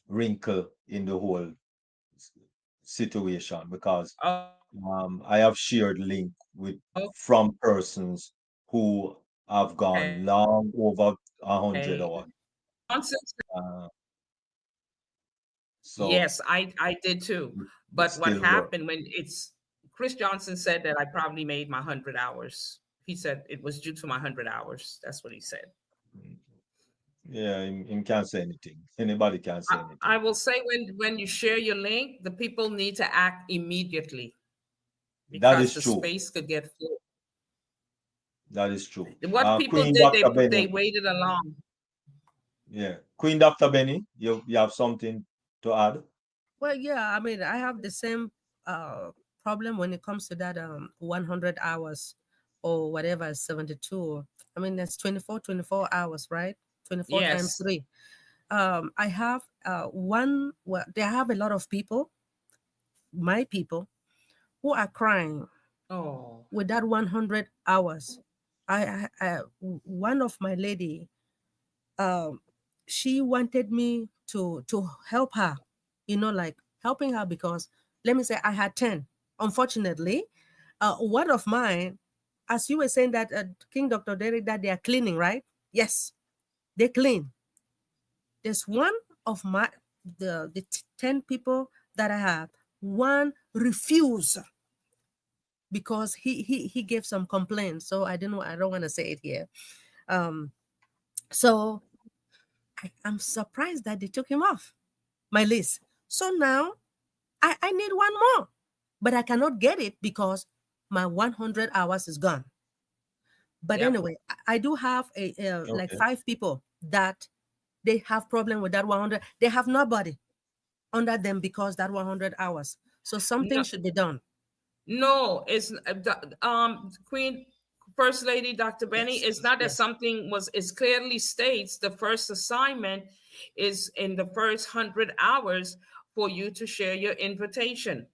wrinkle in the whole situation because I have shared link with from persons who have gone Okay. long over 100 hours. Nonsense. Uh, so Yes, I did too. it But what still works. happened when it's Chris Johnson said that I probably made my 100 hours. He said it was due to my 100 hours. That's what he said. Yeah, him can't say anything. Anybody can't say I anything. will say when you share your link, the people need to act immediately That because is the true. space could get full. That is true. What people Queen did, Dr. they Benny. waited along. Yeah. Queen Dr. Benny, you have something to add? Well, yeah, I mean, I have the same problem when it comes to that 100 hours or whatever, 72. I I mean, that's 24 hours, right? 24 times Yes. 3. I have one, well, they have a lot of people, my people, who are crying Oh, with that 100 hours. One of my lady, um, she wanted me to help her, like helping her because let me say I had 10. Unfortunately, one of mine, as you were saying that King Dr. Derek, that they are cleaning, right? Yes, they clean. There's one of my the 10 people that I have, one refused because he gave some complaints. So I don't want to say it here. Um, so I'm surprised that they took him off my list. So now I need one more, but I cannot get it because my 100 hours is gone. But yep. anyway, I do have a like Okay. 5 people that they have problem with that 100. They have nobody under them because that 100 hours. So something No, should be done. no, it's Queen First Lady Dr. Benny. Yes, It's not that yes. something was. It clearly states the first assignment is in the first 100 hours for you to share your invitation.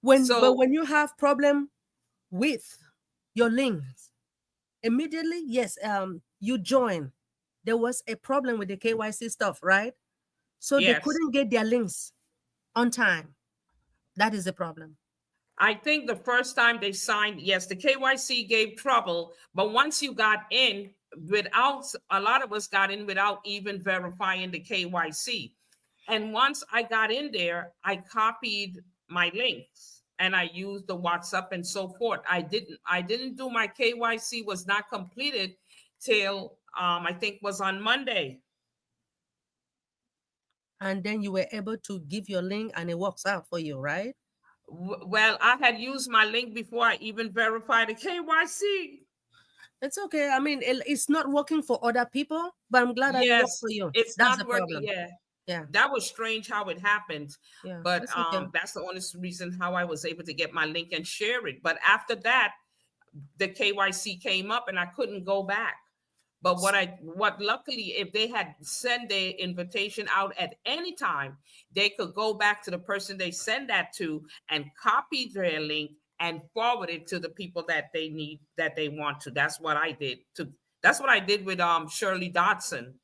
But So when you have problem with your links, immediately, yes, you join. There was a problem with the KYC stuff, right? So they yes, couldn't get their links on time. That is the problem. I think the first time they signed, yes, the KYC gave trouble, but once you got in without, a lot of us got in without even verifying the KYC. And once I got in there, I copied my links and I used the WhatsApp and so forth. I didn't do my KYC was not completed till I think was on Monday. And then you were able to give your link and it works out for you, right? Well, I had used my link before I even verified the KYC. It's okay. I mean, it's not working for other people, but I'm glad that it worked Yes, for you. it's That's the not working. problem. Yeah, Yeah, that was strange how it happened, yeah, but it's okay. that's the honest reason how I was able to get my link and share it. But after that, the KYC came up and I couldn't go back. But what luckily, if they had sent their invitation out at any time, they could go back to the person they send that to and copy their link and forward it to the people that they need, that they want to. That's what I did. That's what I did with Shirley Dodson.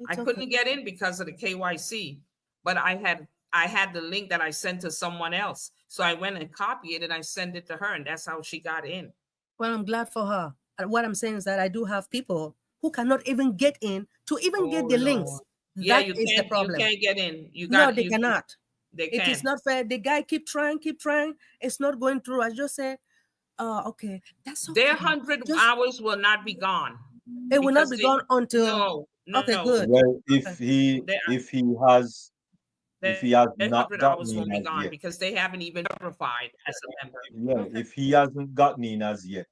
I It's okay. couldn't get in because of the KYC, but I had the link that I sent to someone else. So I went and copied it and I sent it to her, and that's how she got in. Well, I'm glad for her. What I'm saying is that I do have people who cannot even get in to even get Oh the Lord. links. Yeah, That is the you problem. can't get in. No, they cannot. They It is can. not fair. The guy keep trying. It's not going through. I just say, okay, that's Their okay. 100 Just hours will not be gone it will not because be they gone until. no, Okay, no. good. Well, Okay. Their if their he has 100 not hours gotten in won't be as gone yet, because they haven't even verified as a member. yeah, Okay. if he hasn't gotten in as yet,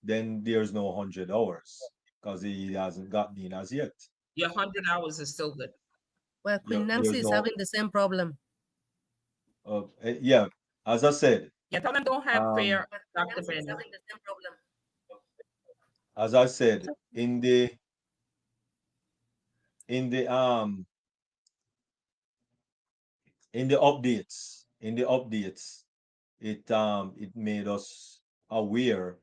then there's no 100 hours because he hasn't gotten in as yet. Your 100 hours is still good. Well, Queen Nancy There's is no, having the same problem. yeah. As I said, Yeah, tell them don't have um, fear, Dr. Benny. Having the same problem. as I said in the in the updates, it made us aware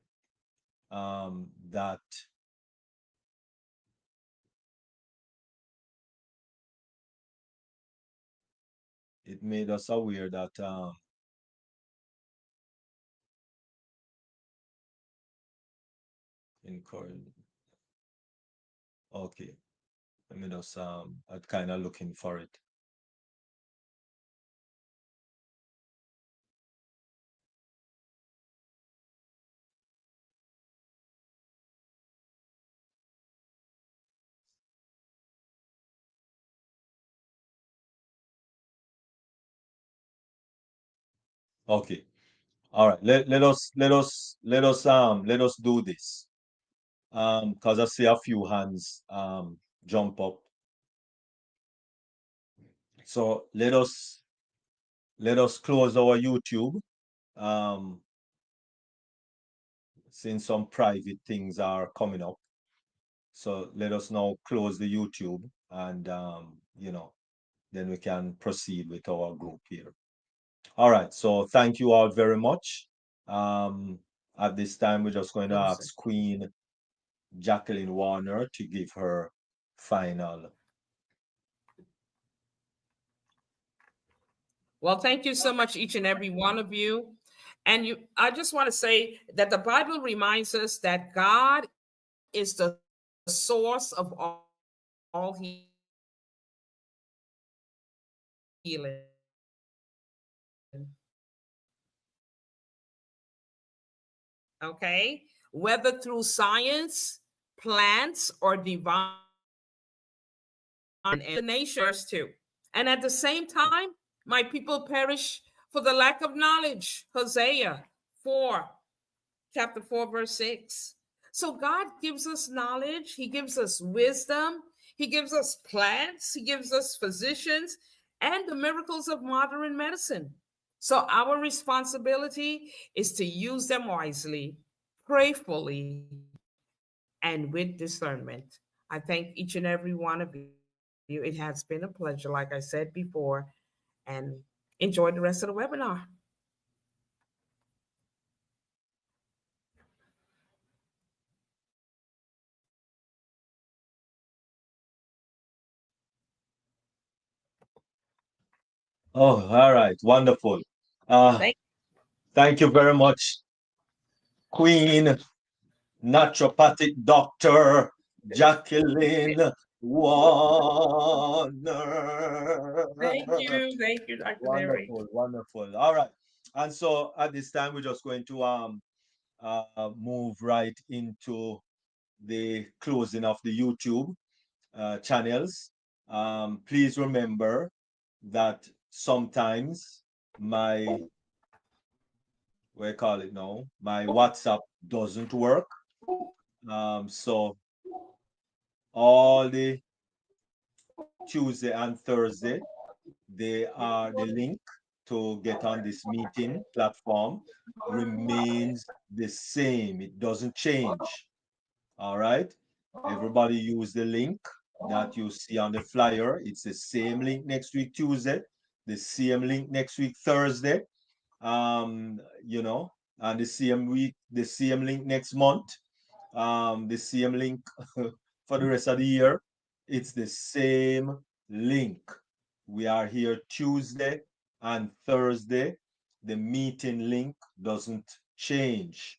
that in current. Okay, let me just I'm kind of looking for it. Okay, all right. Let us do this. Because I see a few hands jump up. So let us close our YouTube. Um, since some private things are coming up. So let us now close the YouTube and then we can proceed with our group here. All right, so thank you all very much. Um, at this time, we're just going to Close it. ask Queen Jacqueline Warner to give her final. Well, thank you so much, each and every one of you. And I just want to say that the Bible reminds us that God is the source of all healing. Okay? Whether through science, plants, or divine and the natures too. And at the same time, my people perish for the lack of knowledge. Hosea 4, chapter 4, verse 6. So God gives us knowledge, He gives us wisdom, He gives us plants, He gives us physicians, and the miracles of modern medicine. So our responsibility is to use them wisely, prayerfully, and with discernment. I thank each and every one of you. It has been a pleasure, like I said before, and enjoy the rest of the webinar. Oh, all right, wonderful. Uh, Thank thank you very much, Queen Naturopathic Doctor Jacqueline Thank Warner. you. Thank you, Dr. Derry. Wonderful, wonderful. All right. And so at this time, we're just going to move right into the closing of the YouTube channels. Please remember that sometimes my, what I call it now, my WhatsApp doesn't work. So all the Tuesday and Thursday, they are the link to get on this meeting platform remains the same. It doesn't change. All right. Everybody use the link that you see on the flyer. It's the same link next week, Tuesday, the same link next week, Thursday, um, you know, and the same week, the same link next month, the same link for the rest of the year. It's the same link. We are here Tuesday and Thursday. The meeting link doesn't change.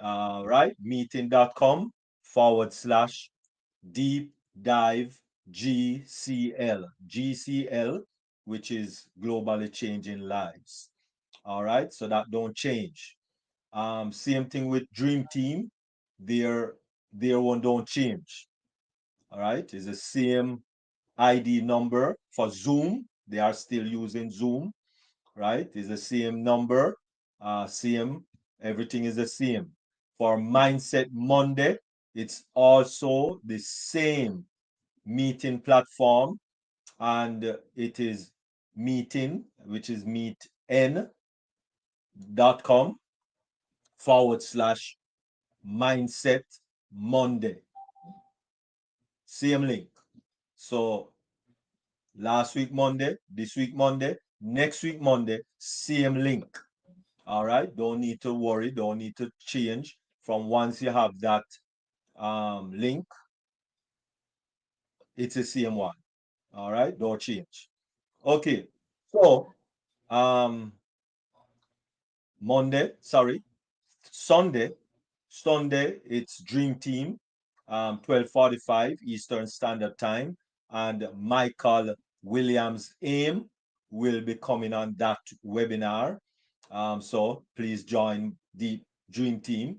Right? Meeting.com/deep dive GCL. GCL, which is globally changing lives. All right, so that don't change. Same thing with Dream Team. Their their one don't change. All right, it's the same ID number for Zoom. They are still using Zoom, right? It's the same number, same, everything is the same. For Mindset Monday, it's also the same meeting platform, and it is meeting, which is meetin.com/Mindset Monday. Same link. So last week Monday, this week Monday, next week Monday, same link. All right, don't need to worry, don't need to change. From once you have that link, it's the same one. All right, don't change. Okay, so um Monday, sorry, Sunday, Sunday, it's Dream Team, 12:45 Eastern Standard Time, and Michael Williams Aim will be coming on that webinar. So please join the Dream Team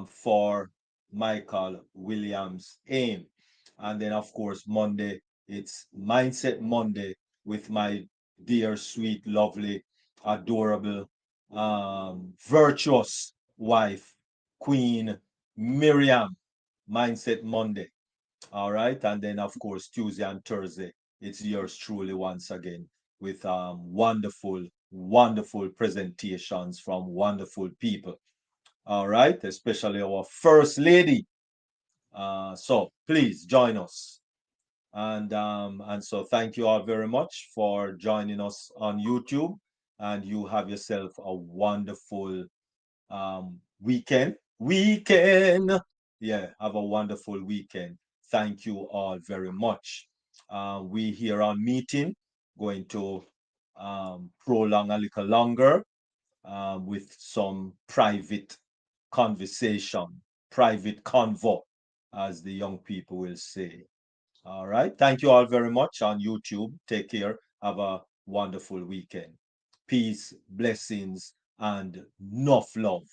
for Michael Williams Aim. And then, of course, Monday, it's Mindset Monday with my dear, sweet, lovely, adorable, virtuous wife, Queen Miriam. Mindset Monday. All right. And then, of course, Tuesday and Thursday, it's yours truly once again with wonderful, wonderful presentations from wonderful people. All right. Especially our First Lady, So please join us. And so thank you all very much for joining us on YouTube. And you have yourself a wonderful weekend. Yeah, have a wonderful weekend. Thank you all very much. We here on meeting going to prolong a little longer with some private conversation, private convo, as the young people will say. All right. Thank you all very much on YouTube. Take care. Have a wonderful weekend. Peace, blessings, and enough love.